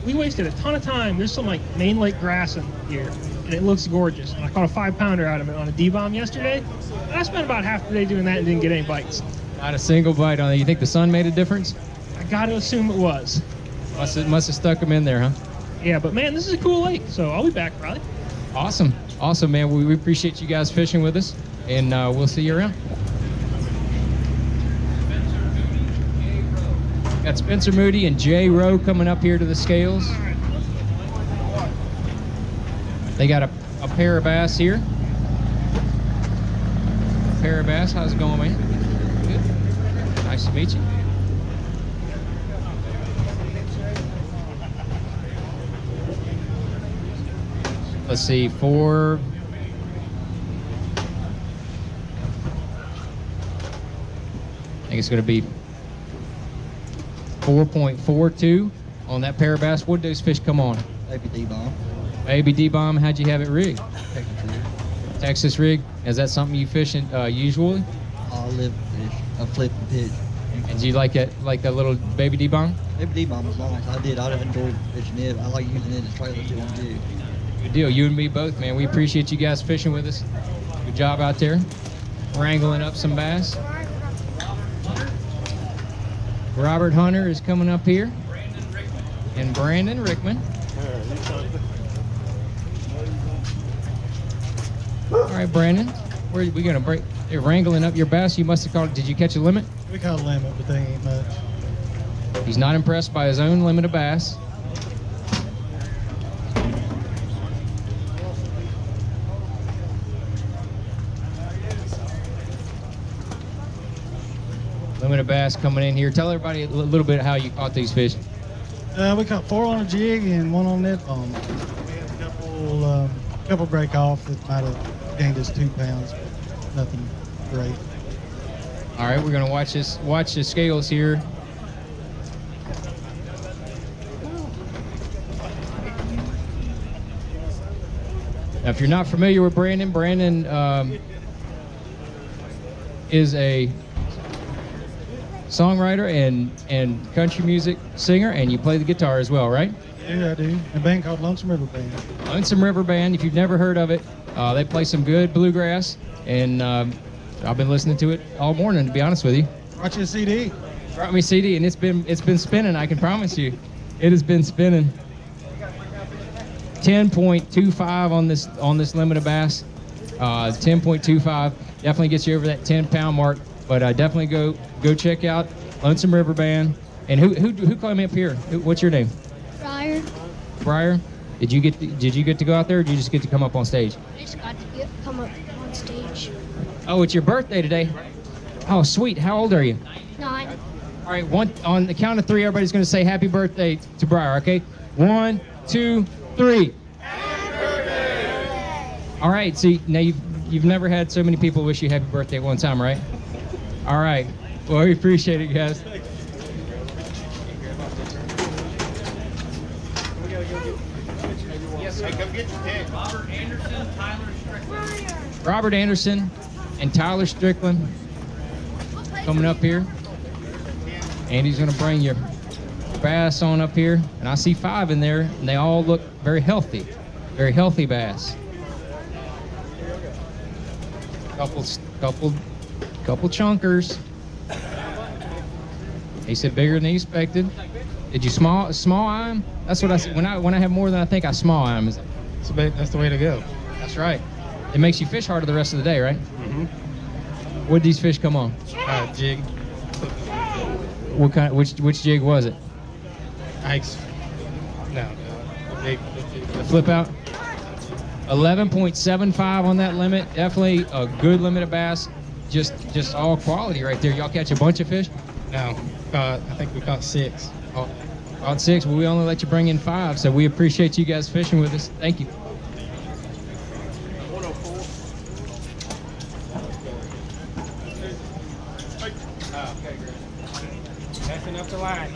we wasted a ton of time. There's some like main lake grass in here and it looks gorgeous. And I caught a 5-pounder out of it on a D-bomb yesterday. And I spent about half the day doing that and didn't get any bites. Not a single bite on it. You think the sun made a difference? I got to assume it was. Must have stuck them in there, huh? Yeah, but man, this is a cool lake, so I'll be back probably. Awesome, man. We appreciate you guys fishing with us, and we'll see you around. Got Spencer Moody and Jay Rowe coming up here to the scales. They got a pair of bass here. A pair of bass. How's it going, man? Good. Nice to meet you. Let's see, 4. I think it's going to be 4.42 on that pair of bass. What did those fish come on? Baby D-bomb. Baby D-bomb. How'd you have it rigged? Texas rig. Is that something you fish usually? I live fish. I flip and pitch. And do you like that little baby D-bomb? Baby D-bomb was nice. I'd enjoy fishing it. I like using it as a trailer too on jig. Good deal. You and me both, man. We appreciate you guys fishing with us. Good job out there, wrangling up some bass. Robert Hunter is coming up here, and Brandon Rickman. All right, Brandon, where are we gonna break? They're wrangling up your bass. You must have caught. Did you catch a limit? We caught a limit, but they ain't much. He's not impressed by his own limit of bass. Limit of bass coming in here. Tell everybody a little bit how you caught these fish. We caught 4 on a jig and 1 on net bomb. We had a couple break off that might have gained us 2 pounds, but nothing great. All right, we're gonna watch the scales here. Now, if you're not familiar with Brandon, is a songwriter and country music singer, and you play the guitar as well, right? Yeah, I do. A band called Lonesome River Band. Lonesome River Band. If you've never heard of it, they play some good bluegrass, and I've been listening to it all morning, to be honest with you. Brought you a CD. Brought me a CD, and it's been spinning. I can promise you, it has been spinning. 10.25 on this limit of bass. 10.25 definitely gets you over that 10-pound mark. But definitely go check out Lonesome River Band. And who climbed up here? What's your name? Briar. Did you get to go out there, or did you just get to come up on stage? I just got to come up on stage. Oh, it's your birthday today. Oh, sweet. How old are you? 9. All right. On the count of 3, everybody's going to say happy birthday to Briar. Okay. 1, 2, 3. Happy birthday. All right. See, now you've never had so many people wish you happy birthday at one time, right? All right. Well, we appreciate it, guys. Hey, come get your tag. Robert Anderson and Tyler Strickland coming up here. Andy's going to bring your bass on up here. And I see 5 in there, and they all look very healthy. Very healthy bass. Couple chunkers. He said bigger than he expected. Did you small eye him? That's what I said. When I have more than I think, I small eye him. That's the way to go. That's right. It makes you fish harder the rest of the day, right? Mm-hmm. What did these fish come on? Jig. What kind? Which jig was it? Ike's. No. The flip out. 11.75 on that limit. Definitely a good limit of bass. Just all quality right there. Y'all catch a bunch of fish? No. I think we caught 6. Oh, caught 6. Well, we only let you bring in 5, so we appreciate you guys fishing with us. Thank you. Messing up the line.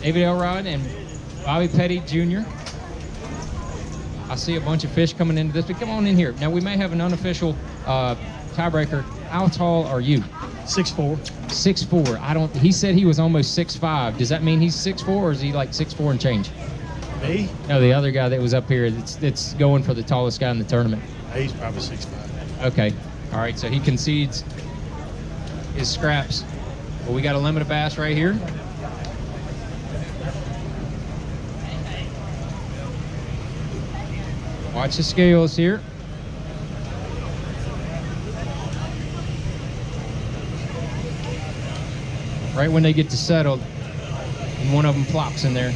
David Elrod and Bobby Petty Jr. I see a bunch of fish coming into this, but come on in here. Now, we may have an unofficial tiebreaker. How tall are you? 6'4". 6'4". He said he was almost 6'5". Does that mean he's 6'4", or is he like 6'4" and change? Me? No, the other guy that was up here that's going for the tallest guy in the tournament. He's probably 6'5". Okay. All right, so he concedes his scraps. Well, we got a limit of bass right here. Watch the scales here. Right when they get to settle, and one of them plops in there.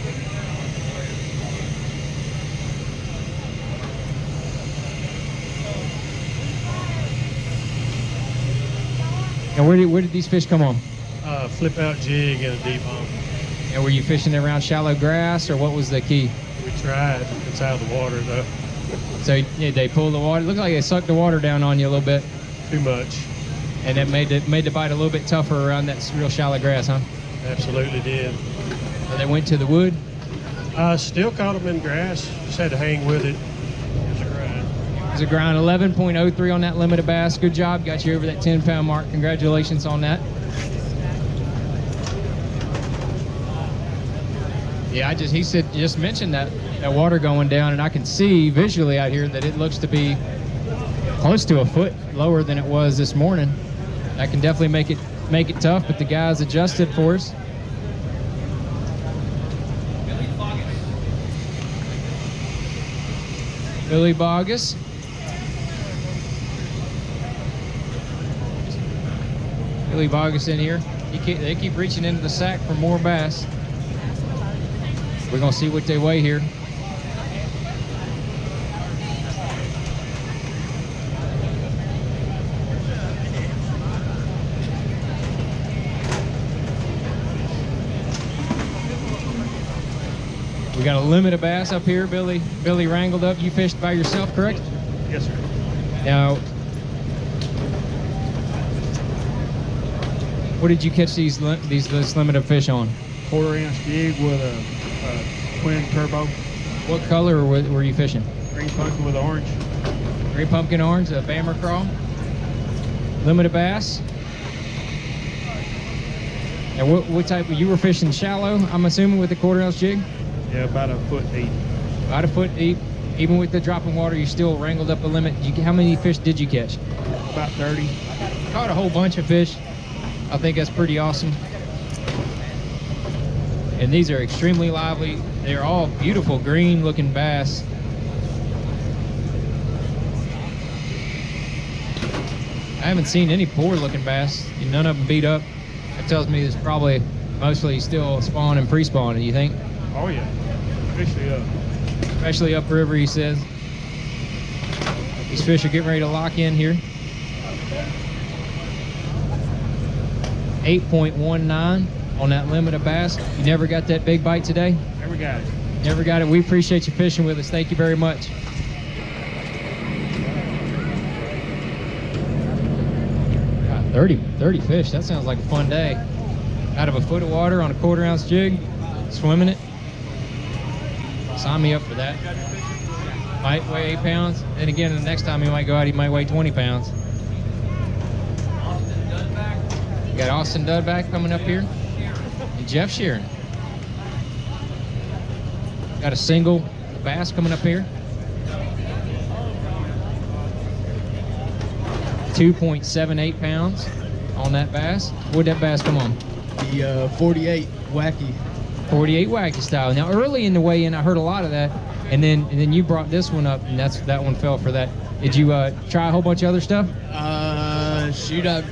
And where did these fish come on? Flip out jig and a D-bomb. And were you fishing around shallow grass, or what was the key? We tried. It's out of the water though. So yeah, they pulled the water. It looked like they sucked the water down on you a little bit. Too much. And it made the bite a little bit tougher around that real shallow grass, huh? Absolutely did. So they went to the wood? Still caught them in grass. Just had to hang with it. It was a grind 11.03 on that limited bass. Good job. Got you over that 10-pound mark. Congratulations on that. Yeah, he just mentioned that water going down, and I can see visually out here that it looks to be close to a foot lower than it was this morning. That can definitely make it tough, but the guys adjusted for us. Billy Bogus. Billy Bogus in here. They keep reaching into the sack for more bass. We're gonna see what they weigh here. We got a limit of bass up here. Billy wrangled up. You fished by yourself, correct? Yes, sir. Now, what did you catch this limit of fish on? 1/4-inch jig with a twin turbo. What color were you fishing? Green pumpkin with orange. Green pumpkin orange, a bammer crawl. Limit of bass. And what type? You were fishing shallow, I'm assuming, with the 1/4-ounce jig? Yeah, about a foot deep. About a foot deep. Even with the drop in water, you still wrangled up a limit. How many fish did you catch? About 30. Caught a whole bunch of fish. I think that's pretty awesome. And these are extremely lively. They're all beautiful green looking bass. I haven't seen any poor looking bass. None of them beat up. That tells me there's probably mostly still spawn and pre-spawning, you think? Oh yeah, especially up. Especially upriver, he says. These fish are getting ready to lock in here. 8.19 on that limit of bass. You never got that big bite today? Never got it. Never got it. We appreciate you fishing with us. Thank you very much. God, 30 fish. That sounds like a fun day. Out of a foot of water on a 1/4-ounce jig, swimming it. Sign me up for that. Might weigh 8 pounds. Then again, the next time he might go out, he might weigh 20 pounds. We got Austin Dudback coming up here. And Jeff Sheeran. Got a single bass coming up here. 2.78 pounds on that bass. What'd that bass come on? The 48 wacky. 48 wacky style. Now early in the weigh-in, I heard a lot of that, and then you brought this one up, and that one fell for that. Did you try a whole bunch of other stuff? Shoot, what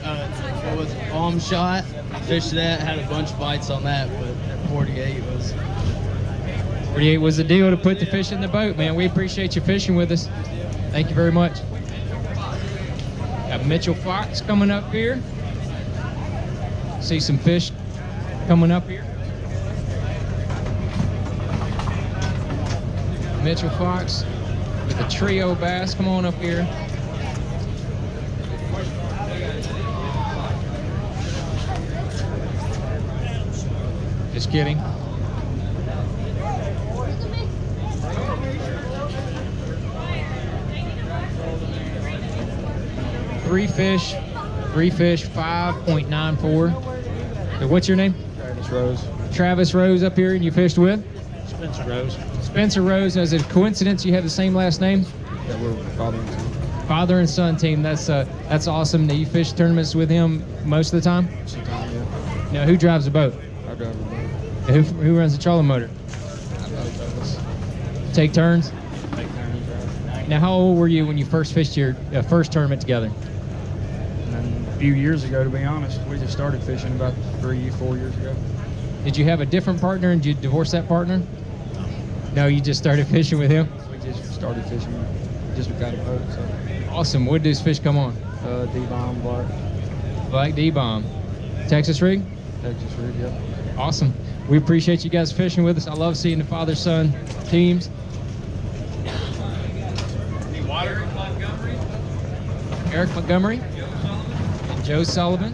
was it, bomb shot? Fished that, had a bunch of bites on that, but 48 was. 48 was the deal to put the fish in the boat, man. We appreciate you fishing with us. Thank you very much. Got Mitchell Fox coming up here. See some fish coming up here. Mitchell Fox with a trio bass. Come on up here. Just kidding. Three fish, 5.94. So what's your name? Travis Rose. Travis Rose up here, and you fished with? Spencer Rose. Spencer Rose. Is it a coincidence you have the same last name? Yeah, we're father and son. Father and son team. That's awesome. That you fish tournaments with him most of the time. Sometimes, yeah. Now, who drives the boat? I drive the boat. And who runs the trolling motor? Take turns? Take turns. Now, how old were you when you first fished your first tournament together? And a few years ago, to be honest, we just started fishing about 3-4 years ago. Did you have a different partner and did you divorce that partner? No, you just started fishing with him? We just started fishing. Just got a boat. So. Awesome. What did those fish come on? D-bomb, black. Black D-bomb. Texas rig? Texas rig, yep. Awesome. We appreciate you guys fishing with us. I love seeing the father-son teams. Eric Montgomery and Joe Sullivan.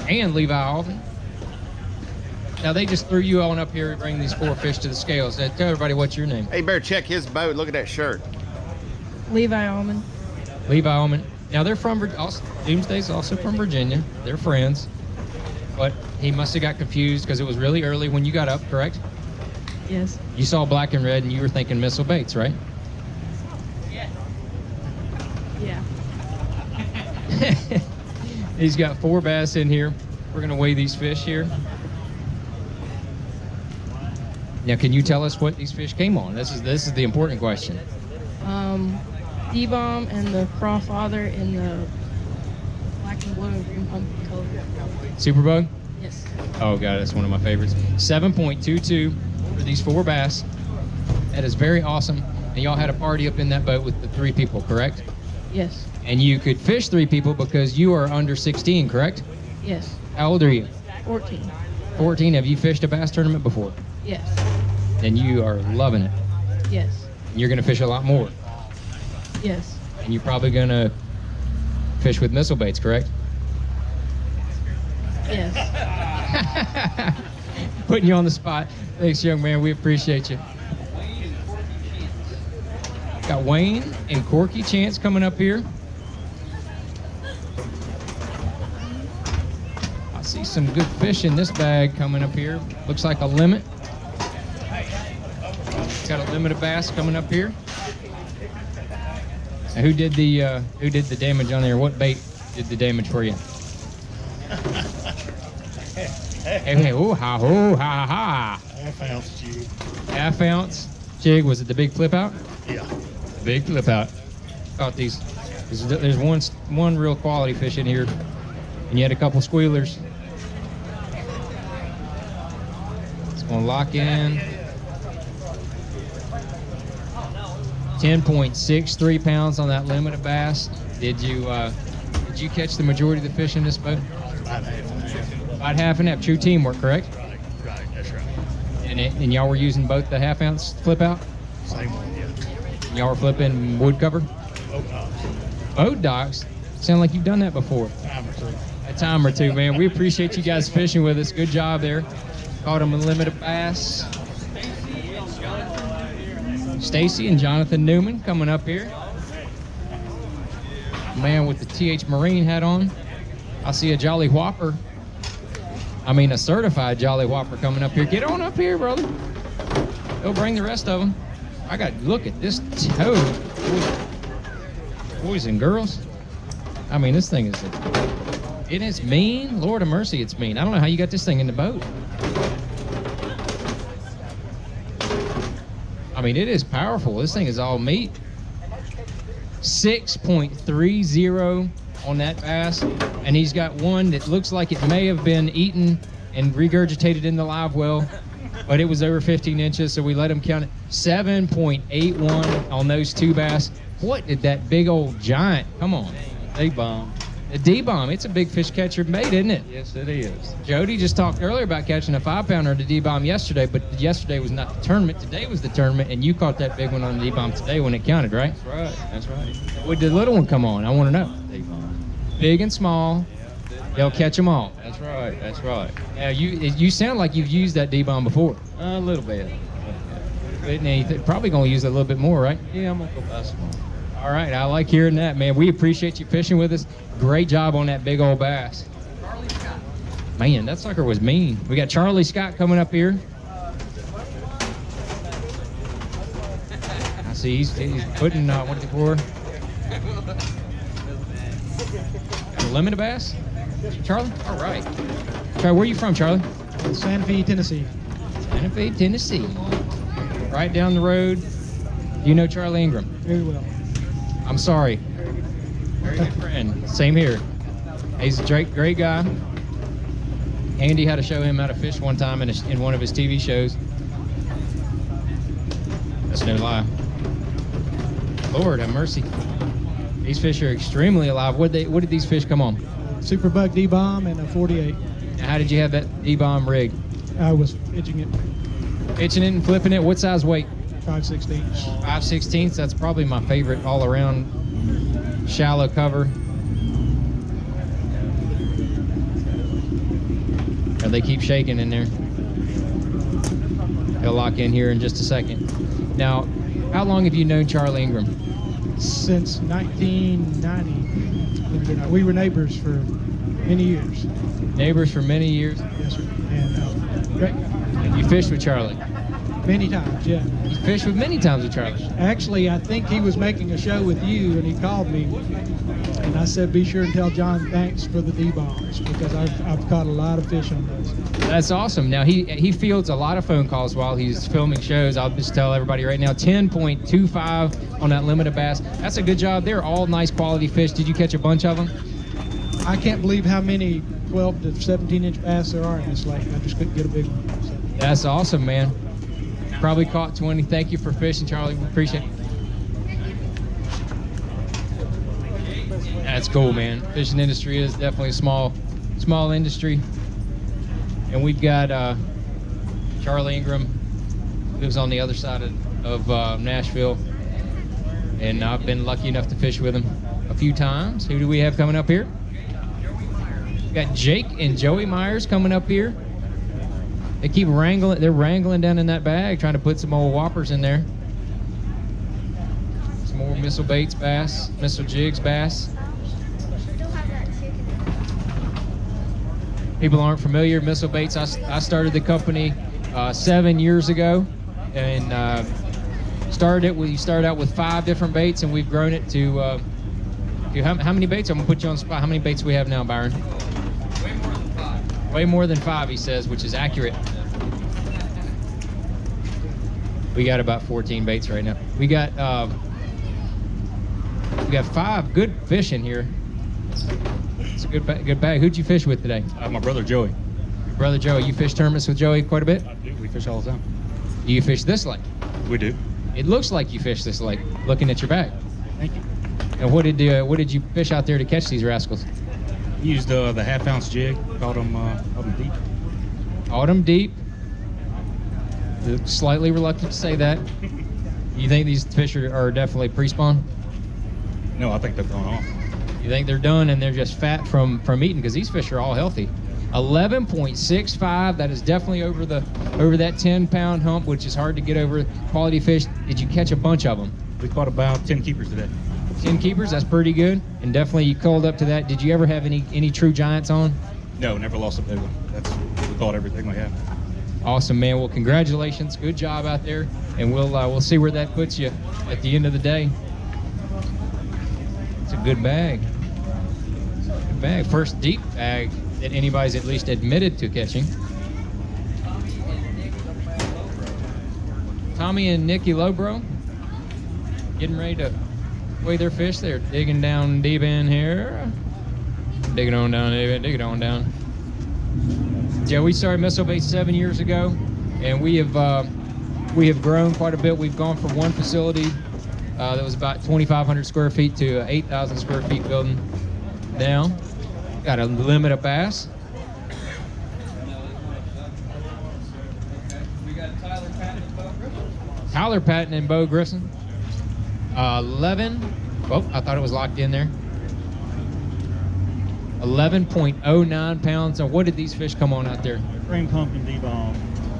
And Levi Alvin. Now they just threw you on up here to bring these 4 fish to the scales. Tell everybody what's your name. Hey, better check his boat. Look at that shirt. Levi Allman. Levi Alvin. Now they're from Doomsday's also from Virginia. They're friends. But he must have got confused because it was really early when you got up, correct? Yes. You saw black and red and you were thinking missile baits, right? Yeah. He's got 4 bass in here. We're gonna weigh these fish here. Now, can you tell us what these fish came on? This is the important question. D-bomb and the crawfather in the black and blue and green pumpkin color. Superbug? Yes. Oh god, that's one of my favorites. 7.22 for these 4 bass. That is very awesome. And y'all had a party up in that boat with the 3 people, correct? Yes. And you could fish 3 people because you are under 16, correct? Yes. How old are you? 14. 14. Have you fished a bass tournament before? Yes. And you are loving it. Yes. And you're gonna fish a lot more. Yes. And you're probably gonna fish with missile baits, correct? Yes. Putting you on the spot. Thanks, young man. We appreciate you. Got Wayne and Corky Chance coming up here. I see some good fish in this bag coming up here. Looks like a limit. Got a limit of bass coming up here. Now, who did the damage on there? What bait did the damage for you? Hey, oh ha ha. Half ounce jig. Half ounce jig. Was it the big flip out? Yeah. Big flip out. Caught these. There's one real quality fish in here, and you had a couple squealers. It's gonna lock in. 10.63 pounds on that limited bass. Did you catch the majority of the fish in this boat? About half and half. About half and half. True teamwork, correct? Right, that's right. And y'all were using both the half ounce flip out? Same one, yeah. And y'all were flipping wood cover? Boat docks. Boat docks? Sound like you've done that before. Time or two. A time or two, man. We appreciate you guys fishing with us. Good job there. Caught them a limited bass. Stacy and Jonathan Newman coming up here. Man with the TH Marine hat on. I see a Jolly Whopper. I mean, a certified Jolly Whopper coming up here. Get on up here, brother. Go bring the rest of them. I got, look at this toad. Boys and girls. I mean, this thing is, it is mean. Lord of mercy, it's mean. I don't know how you got this thing in the boat. I mean, it is powerful. This thing is all meat. 6.30 on that bass. And he's got one that looks like it may have been eaten and regurgitated in the live well, but it was over 15 inches, so we let him count it. 7.81 on those 2 bass. What did that big old giant, come on. D-bomb. The D-bomb, it's a big fish catcher bait, isn't it? Yes, it is. Jody just talked earlier about catching a 5-pounder to D-bomb yesterday, but yesterday was not the tournament. Today was the tournament, and you caught that big one on the D-bomb today when it counted, right? That's right. That's right. What did the little one come on? I want to know. D-bomb. Big and small, they'll catch them all. That's right. That's right. Now, you sound like you've used that D-bomb before. A little bit. But now you're probably going to use it a little bit more, right? Yeah, I'm going to go buy some more. All right, I like hearing that, man. We appreciate you fishing with us. Great job on that big old bass. Man, that sucker was mean. We got Charlie Scott coming up here. I see he's putting, what is it for? Got a limited bass? Charlie? All right. Charlie, where are you from, Charlie? Santa Fe, Tennessee. Santa Fe, Tennessee. Right down the road. You know Charlie Ingram? Very well. I'm sorry. Very good friend. Same here. He's a great guy. Andy had to show him how to fish one time in one of his TV shows. That's no lie. Lord have mercy. These fish are extremely alive. What did these fish come on? Superbug D-bomb and a 48. Now, how did you have that D-bomb rig? I was pitching it Pitching it and flipping it. What size weight? 5/16. 5/16. That's probably my favorite all-around shallow cover. And they keep shaking in there. They'll lock in here in just a second. Now, how long have you known Charlie Ingram? Since 1990. Believe it or not. We were neighbors for many years. Neighbors for many years? Yes, sir. And great. You fished with Charlie? Many times, yeah. You fished with many times with Charlie? Actually, I think he was making a show with you, and he called me. And I said, be sure and tell John thanks for the D-bombs, because I've caught a lot of fish on those. That's awesome. Now, he fields a lot of phone calls while he's filming shows. I'll just tell everybody right now, 10.25 on that limited bass. That's a good job. They're all nice quality fish. Did you catch a bunch of them? I can't believe how many 12 to 17-inch bass there are in this lake. I just couldn't get a big one. So. That's awesome, man. Probably caught 20. Thank you for fishing, Charlie. We appreciate it. That's cool, man. Fishing industry is definitely a small industry. And we've got Charlie Ingram, lives on the other side of Nashville. And I've been lucky enough to fish with him a few times. Who do we have coming up here? We got Jake and Joey Myers coming up here. They keep wrangling. They're wrangling down in that bag, trying to put some old whoppers in there. Some more missile baits bass, missile jigs bass. People aren't familiar, missile baits. I started the company 7 years ago, and we started out with 5 different baits, and we've grown it to how many baits? I'm gonna put you on the spot. How many baits we have now, Byron? Way more than 5, he says, which is accurate. We got about 14 baits right now. We got 5 good fish in here. It's a good bag. Who'd you fish with today? My brother Joey. Your brother Joey. You fish tournaments with Joey quite a bit? I do. We fish all the time. Do you fish this lake? We do. It looks like you fish this lake, looking at your bag. Thank you. And what did you fish out there to catch these rascals? Used the half-ounce jig. Caught them deep. Caught them deep. Slightly reluctant to say that. You think these fish are definitely pre-spawn? No, I think they've gone off. You think they're done and they're just fat from eating? Because these fish are all healthy. 11.65. That is definitely over that 10-pound hump, which is hard to get over. Quality fish. Did you catch a bunch of them? We caught about 10 keepers today. 10 keepers. That's pretty good. And definitely you called up to that. Did you ever have any true giants on? No, never lost a big one. We caught everything we have. Awesome, man. Well, congratulations. Good job out there, and we'll see where that puts you at the end of the day. It's a good bag. Good bag. First deep bag that anybody's at least admitted to catching. Tommy and Nikki Lobro getting ready to weigh their fish. They're digging down deep in here. Digging on down, digging on down. Yeah, we started Missile Bait 7 years ago, and we have grown quite a bit. We've gone from one facility that was about 2,500 square feet to an 8,000 square feet building now. Got a limit of bass. We got Tyler Patton and Bo Grissom. 11. Oh, I thought it was locked in there. 11.09 pounds. So what did these fish come on out there? Green pumpkin D-bomb.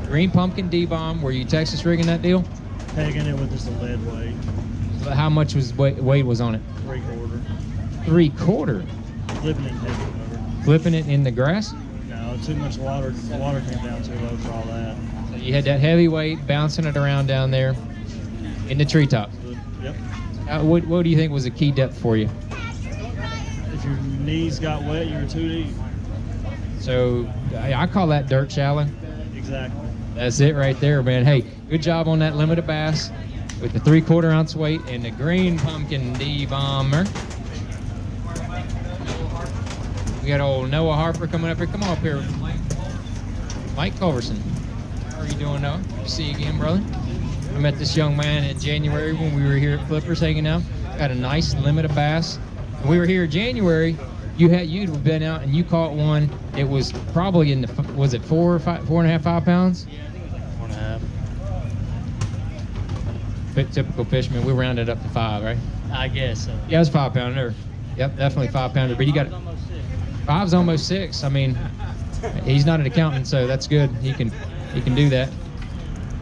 Green pumpkin D-bomb. Were you Texas rigging that deal? Pegging it with just a lead weight. How much was weight was on it? 3/4. 3/4. Flipping it in heavy cover. Flipping it in the grass? No, too much water. The water came down too low for all that. So you had that heavy weight bouncing it around down there in the treetop. Yep. What do you think was the key depth for you? If you're knees got wet, you were too deep. So I call that dirt shallow. Exactly. That's it right there, man. Hey, good job on that limited bass with the 3/4 ounce weight and the green pumpkin D-bomber. We got old Noah Harper coming up here. Come on up here. Mike Culverson. How are you doing, Noah? Good to see you again, brother. I met this young man in January when we were here at Flippers hanging out. Got a nice limited bass. When we were here in January, you'd been out and you caught one. It was probably in the, was it 4 or 5, 4.5, 5 pounds? 4.5. Typical fisherman. We rounded up to 5, right? I guess so. Yeah, it was 5 pounder. Yep, definitely 5 pounder. But you got 5's almost 6. I mean, he's not an accountant, so that's good. He can do that.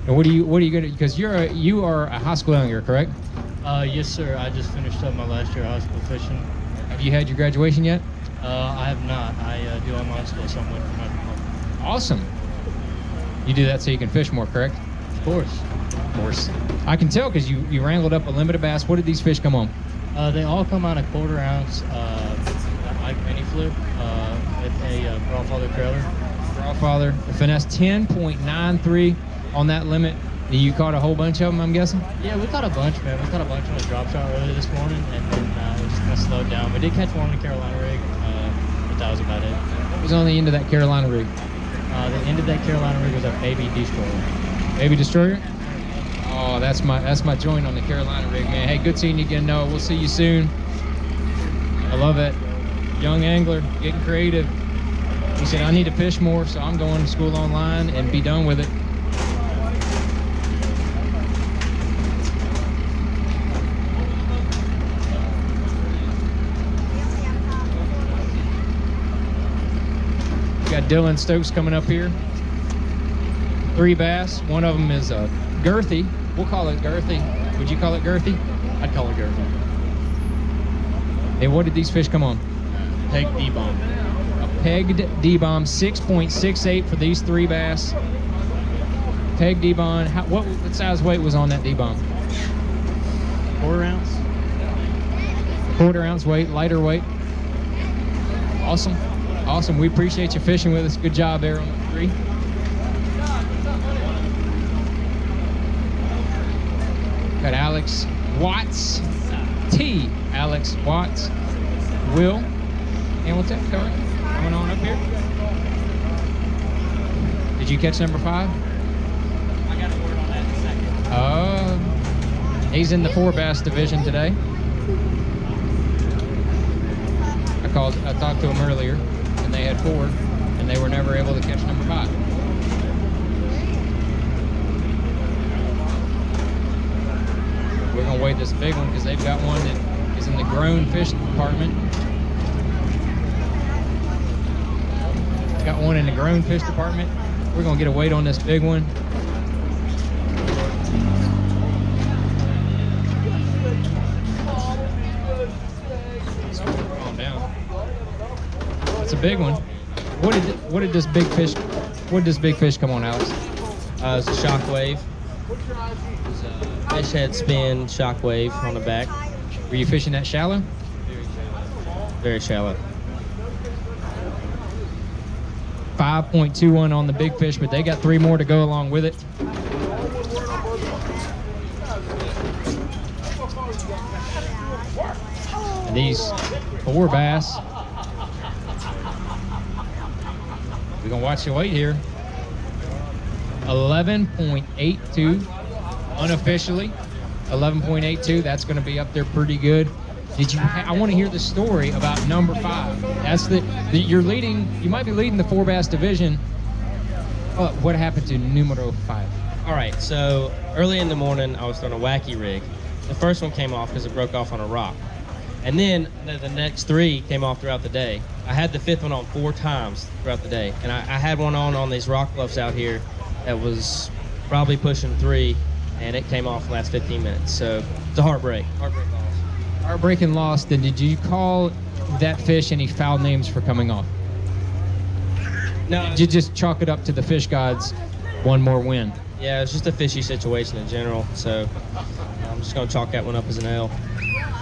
And what are you gonna? Because you are a high school angler, correct? Yes, sir. I just finished up my last year of high school fishing. Have you had your graduation yet? I have not. I do online school, so I'm waiting for my diploma. Awesome. You do that so you can fish more, correct? Of course. Of course. I can tell because you wrangled up a limited bass. What did these fish come on? They all come on a 1/4 ounce Ike mini flip with a Crawfather trailer. Crawfather, the finesse 10.93 on that limit. You caught a whole bunch of them, I'm guessing? Yeah, we caught a bunch, man. We caught a bunch on a drop shot earlier this morning, and then it just kind of slowed down. We did catch one in the Carolina rig, but that was about it. What was on the end of that Carolina rig? The end of that Carolina rig was a baby destroyer. Baby destroyer? Oh, that's my joint on the Carolina rig, man. Hey, good seeing you again, Noah. We'll see you soon. I love it. Young angler, getting creative. He said, I need to fish more, so I'm going to school online and be done with it. We got Dylan Stokes coming up here. 3 bass. One of them is girthy. We'll call it girthy. Would you call it girthy? I'd call it girthy. Hey, what did these fish come on? Peg D-bomb. A pegged D-bomb, 6.68 for these 3 bass. Peg D-bomb. What size weight was on that D-bomb? 1/4 ounce. 1/4 ounce weight, lighter weight. Awesome. Awesome. We appreciate you fishing with us. Good job there on the 3. Got Alex Watts, Alex Watts, Will Hamilton coming on up here. Did you catch number 5? I got a word on that in a second. He's in the 4 bass division today. I talked to him earlier, and they had 4, and they were never able to catch number 5. We're gonna weigh this big one because they've got one that is in the grown fish department. Got one in the grown fish department. We're gonna get a weight on this big one. Calm down. It's a big one. What did this big fish? What did this big fish come on, Alex? It's a shockwave. Fish head spin shockwave on the back. Were you fishing that shallow? Very shallow. 5.21 on the big fish, but they got 3 more to go along with it. And these 4 bass. We're gonna watch the weight here. 11.82 unofficially. 11.82. That's gonna be up there pretty good. Did you? I want to hear the story about number 5. That's you're leading. You might be leading the 4 bass division. What happened to numero 5? All right. So early in the morning, I was throwing a wacky rig. The first one came off because it broke off on a rock, and then the next 3 came off throughout the day. I had the 5th one on 4 times throughout the day, and I had one on these rock bluffs out here that was probably pushing 3, and it came off in the last 15 minutes. So it's a heartbreak loss. Heartbreaking loss. Then did you call that fish any foul names for coming off? No. Did you just chalk it up to the fish gods? One more win. Yeah, it's just a fishy situation in general. So I'm just gonna chalk that one up as an L.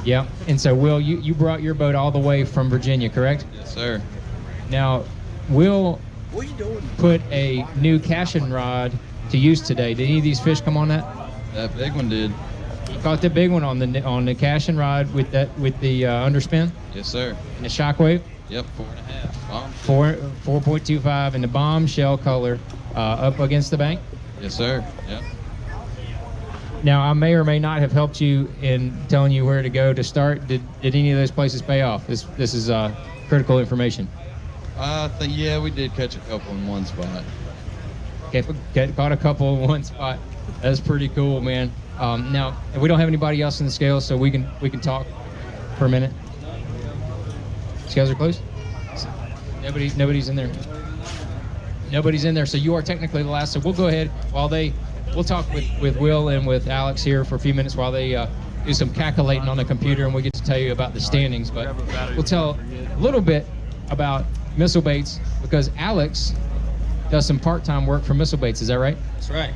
Yep. And so, Will, you brought your boat all the way from Virginia, correct? Yes, sir. Now, Will put a new casting rod to use today. Did any of these fish come on that? That big one did. You caught the big one on the casting rod with the underspin? Yes, sir. And the shockwave? Yep, 4.5. 4.25 and the bombshell color up against the bank? Yes, sir. Yep. Now, I may or may not have helped you in telling you where to go to start. Did any of those places pay off? This is critical information. I think, yeah, we did catch a couple in one spot. Okay, caught a couple in one spot. That's pretty cool, man. Now, we don't have anybody else in the scales, so we can talk for a minute. Scales are closed? Nobody's in there. Nobody's in there, so you are technically the last. So we'll go ahead while we'll talk with Will and with Alex here for a few minutes while they do some calculating on the computer, and we get to tell you about the standings. But we'll tell a little bit about Missile Baits because Alex does some part-time work for Missile Baits. Is that right? That's right.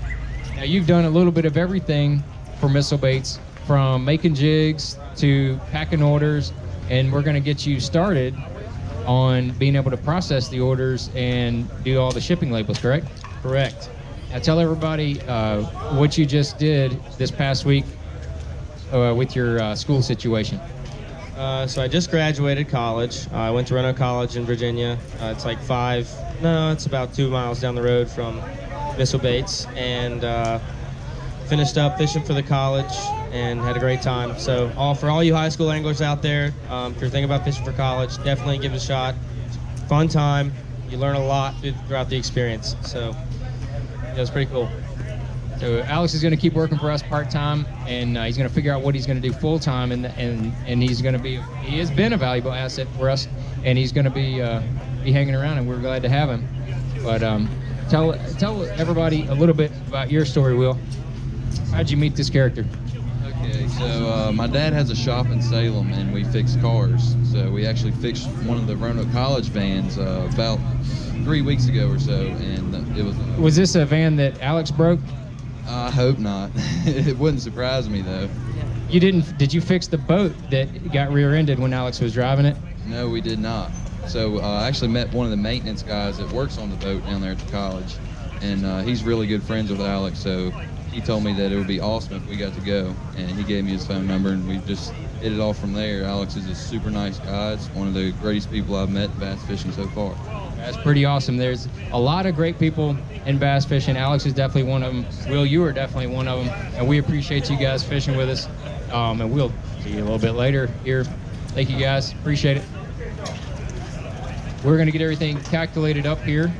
Now you've done a little bit of everything for Missile Baits, from making jigs to packing orders, and we're going to get you started on being able to process the orders and do all the shipping labels, correct? Correct. Now tell everybody what you just did this past week with your school situation. So I just graduated college. I went to Roanoke College in Virginia. It's like it's about 2 miles down the road from Missile Baits, and finished up fishing for the college and had a great time. So for all you high school anglers out there, if you're thinking about fishing for college, definitely give it a shot. Fun time. You learn a lot throughout the experience. So yeah, it was pretty cool. So Alex is going to keep working for us part-time, and he's going to figure out what he's going to do full-time, and he has been a valuable asset for us, and he's going to be hanging around, and we're glad to have him. But tell everybody a little bit about your story, Will. How'd you meet this character? Okay, so my dad has a shop in Salem, and we fix cars. So we actually fixed one of the Roanoke College vans about 3 weeks ago or so, and it was... Was this a van that Alex broke? I hope not. It wouldn't surprise me, though. Did you fix the boat that got rear-ended when Alex was driving it? No, we did not. So I actually met one of the maintenance guys that works on the boat down there at the college, and he's really good friends with Alex, so he told me that it would be awesome if we got to go, and he gave me his phone number, and we just hit it off from there. Alex is a super nice guy. It's one of the greatest people I've met in bass fishing so far. That's pretty awesome. There's a lot of great people in bass fishing. Alex is definitely one of them. Will, you are definitely one of them, and we appreciate you guys fishing with us, and we'll see you a little bit later here. Thank you guys. Appreciate it. We're going to get everything calculated up here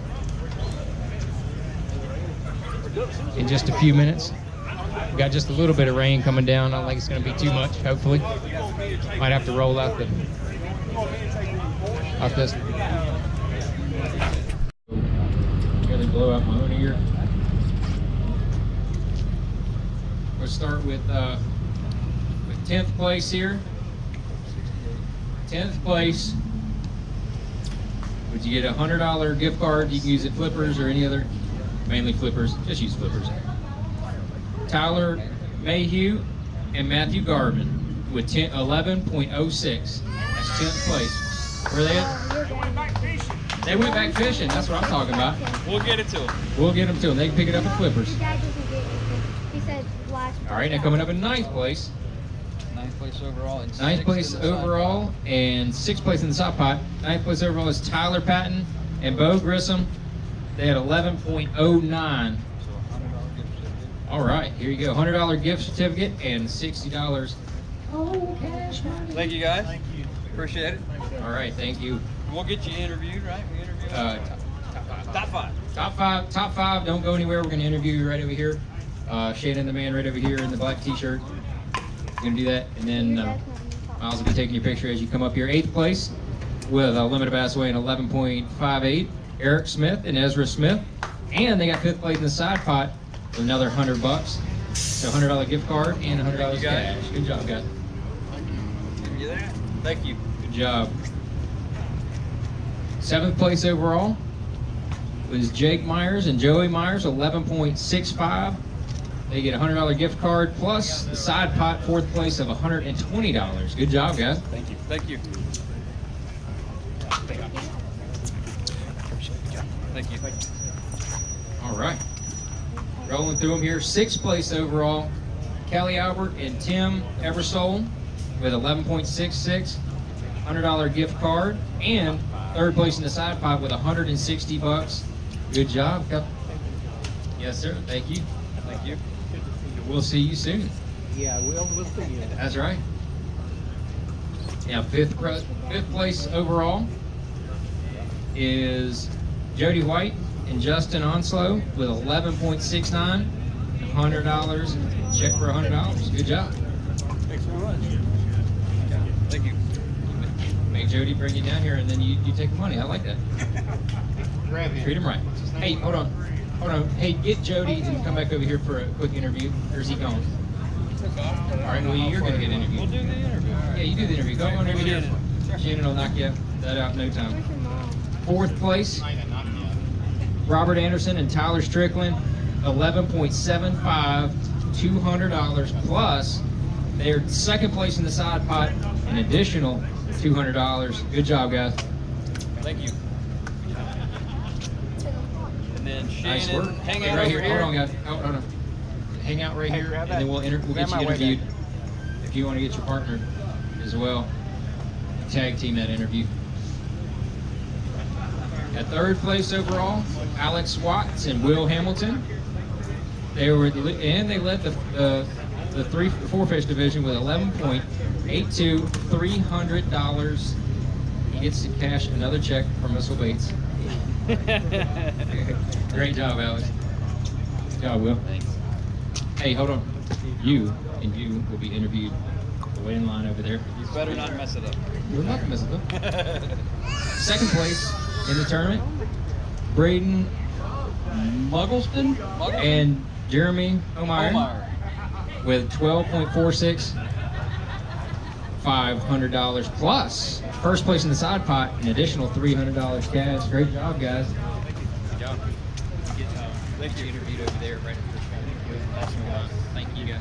in just a few minutes. We got just a little bit of rain coming down. I don't think it's going to be too much, hopefully. Might have to roll out this. Really blow out my own ear. We'll start with 10th place here. 10th place. Would you get a $100 gift card? You can use it Flippers or any other, mainly Flippers. Just use Flippers. Tyler Mayhew and Matthew Garvin with 11.06. That's 10th place. Where are they at? They went back fishing. That's what I'm talking about. We'll get it to them. We'll get them to them. They can pick it up at Flippers. He said last. All right, now coming up in 9th place. 9th place overall. And 9th place overall and 6th place in the soft pot. 9th place overall is Tyler Patton and Bo Grissom. They had 11.09. All right, here you go. $100 gift certificate and $60. Oh, cash money. Thank you, guys. Thank you. Appreciate it. All right, thank you. We'll get you interviewed, right? We interview. Top five. Top five. Don't go anywhere. We're going to interview you right over here. Shannon, the man, right over here in the black T-shirt. We're going to do that, and then Miles will be taking your picture as you come up here. 8th place with a limited bass weight in 11.58. Eric Smith and Ezra Smith, and they got 5th place in the side pot with another $100. So $100 gift card and $100 cash. Good job, guys. Give you that. Thank you. Good job. 7th place overall was Jake Myers and Joey Myers, 11.65. They get a $100 gift card plus the side pot, fourth place of $120. Good job, guys. Thank you. Thank you. Thank you. All right. Rolling through them here. Sixth place overall, Kelly Albert and Tim Eversole with 11.66, $100 gift card, and third place in the side pot with $160. Good job. Yes, sir. Thank you. Thank you. We'll see you soon. Yeah, we'll see you. That's right. Now, fifth place overall is Jody White and Justin Onslow with 11.69, $100. Check for $100. Good job. Thanks very much. Thank you. Make Jody bring you down here, and then you take the money. I like that. Treat him right. Hey, hold on. Hold on. Hey, get Jody and come back over here for a quick interview. Or is he gone? All right, well, you're going to get interviewed. We'll do the interview. Yeah, you do the interview. Go on over here. Shannon will knock that out in no time. Fourth place, Robert Anderson and Tyler Strickland, 11.75, $200 plus. They're second place in the side pot, an additional $200. Good job, guys. Thank you. And then Nice Shannon, work. hang Hey, out right over here. Hold on, guys. Hold on. Hang out right here, and then we'll get you interviewed. If you want to get your partner as well, tag team that interview. At third place overall, Alex Watts and Will Hamilton. They led the four fish division with 11.82, $300. He gets to cash another check from Missile Baits. Great job, Alex. Good job, Will. Thanks. Hey, hold on. You will be interviewed. Wait in line over there. You better not mess it up. You're not gonna mess it up. Second place in the tournament, Braden Muggleston and Jeremy Omeyer with 12.46, $500 plus. First place in the side pot, an additional $300 cash. Great job, guys. Good job. Get you interviewed over there right after. Thank you, guys.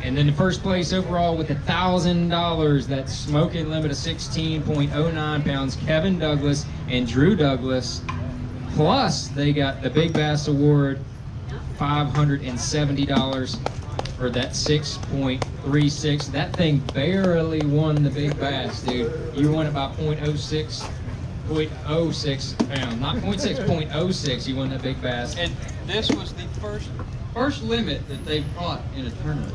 And then the first place overall with $1,000, that smoking limit of 16.09 pounds, Kevin Douglas and Drew Douglas. Plus, they got the Big Bass Award, $570 for that 6.36. That thing barely won the Big Bass, dude. You won it by 0.06 pounds, not 0.6, 0.06. You won that Big Bass. And this was the first limit that they caught in a tournament.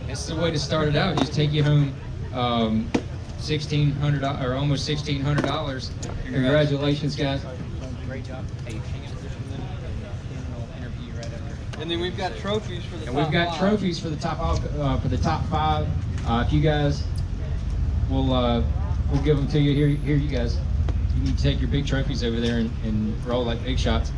It's the way to start it out. Just take you home $1,600 or almost $1,600. Congratulations, guys. Great job. Hey, hang out there for a minute, and we'll interview you right after. And then we've got trophies for the And we've got trophies for the top five. If you guys we'll give them to you. Here, you guys. You need to take your big trophies over there and roll like big shots.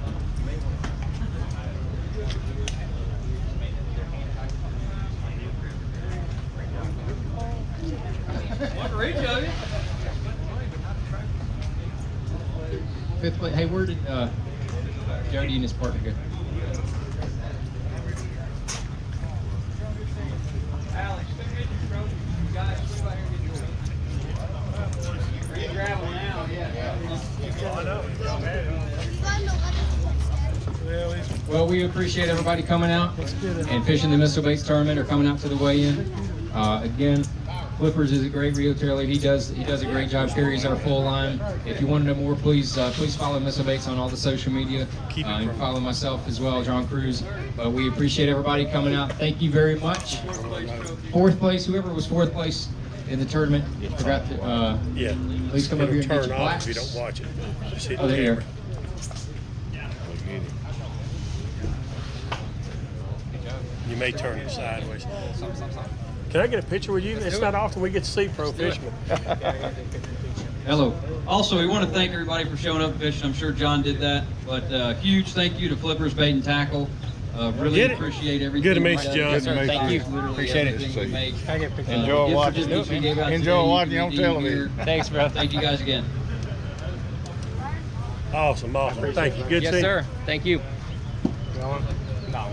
Fifth place. Hey, where did Jody and his partner go? Alex, come get your trophy. You guys, go out here and get your trophy. You're gravel now, yeah. Well, we appreciate everybody coming out and fishing the Missile Baits tournament or coming out to the weigh-in. Again, Flippers is a great retailer. He does a great job. Carries our full line. If you want to know more, please follow Missile Baits on all the social media. And follow myself as well, John Cruz. But we appreciate everybody coming out. Thank you very much. Fourth place, whoever was fourth place in the tournament, forgot to please come over here and get your plaques. If you don't watch it. Just hit Oh, the there you are. camera. You may turn it sideways. Can I get a picture with you? It's not often we get to see pro fishermen. Hello. Also, we want to thank everybody for showing up and fishing. I'm sure John did that. But huge thank you to Flippers Bait and Tackle. Really appreciate everything. Good to meet you, John. Yes, sir. Thank you. Appreciate it. Enjoy watching you on television. Thanks, bro. Thank you guys again. Awesome. Thank you. Good yes, seeing you. sir. Thank you. No.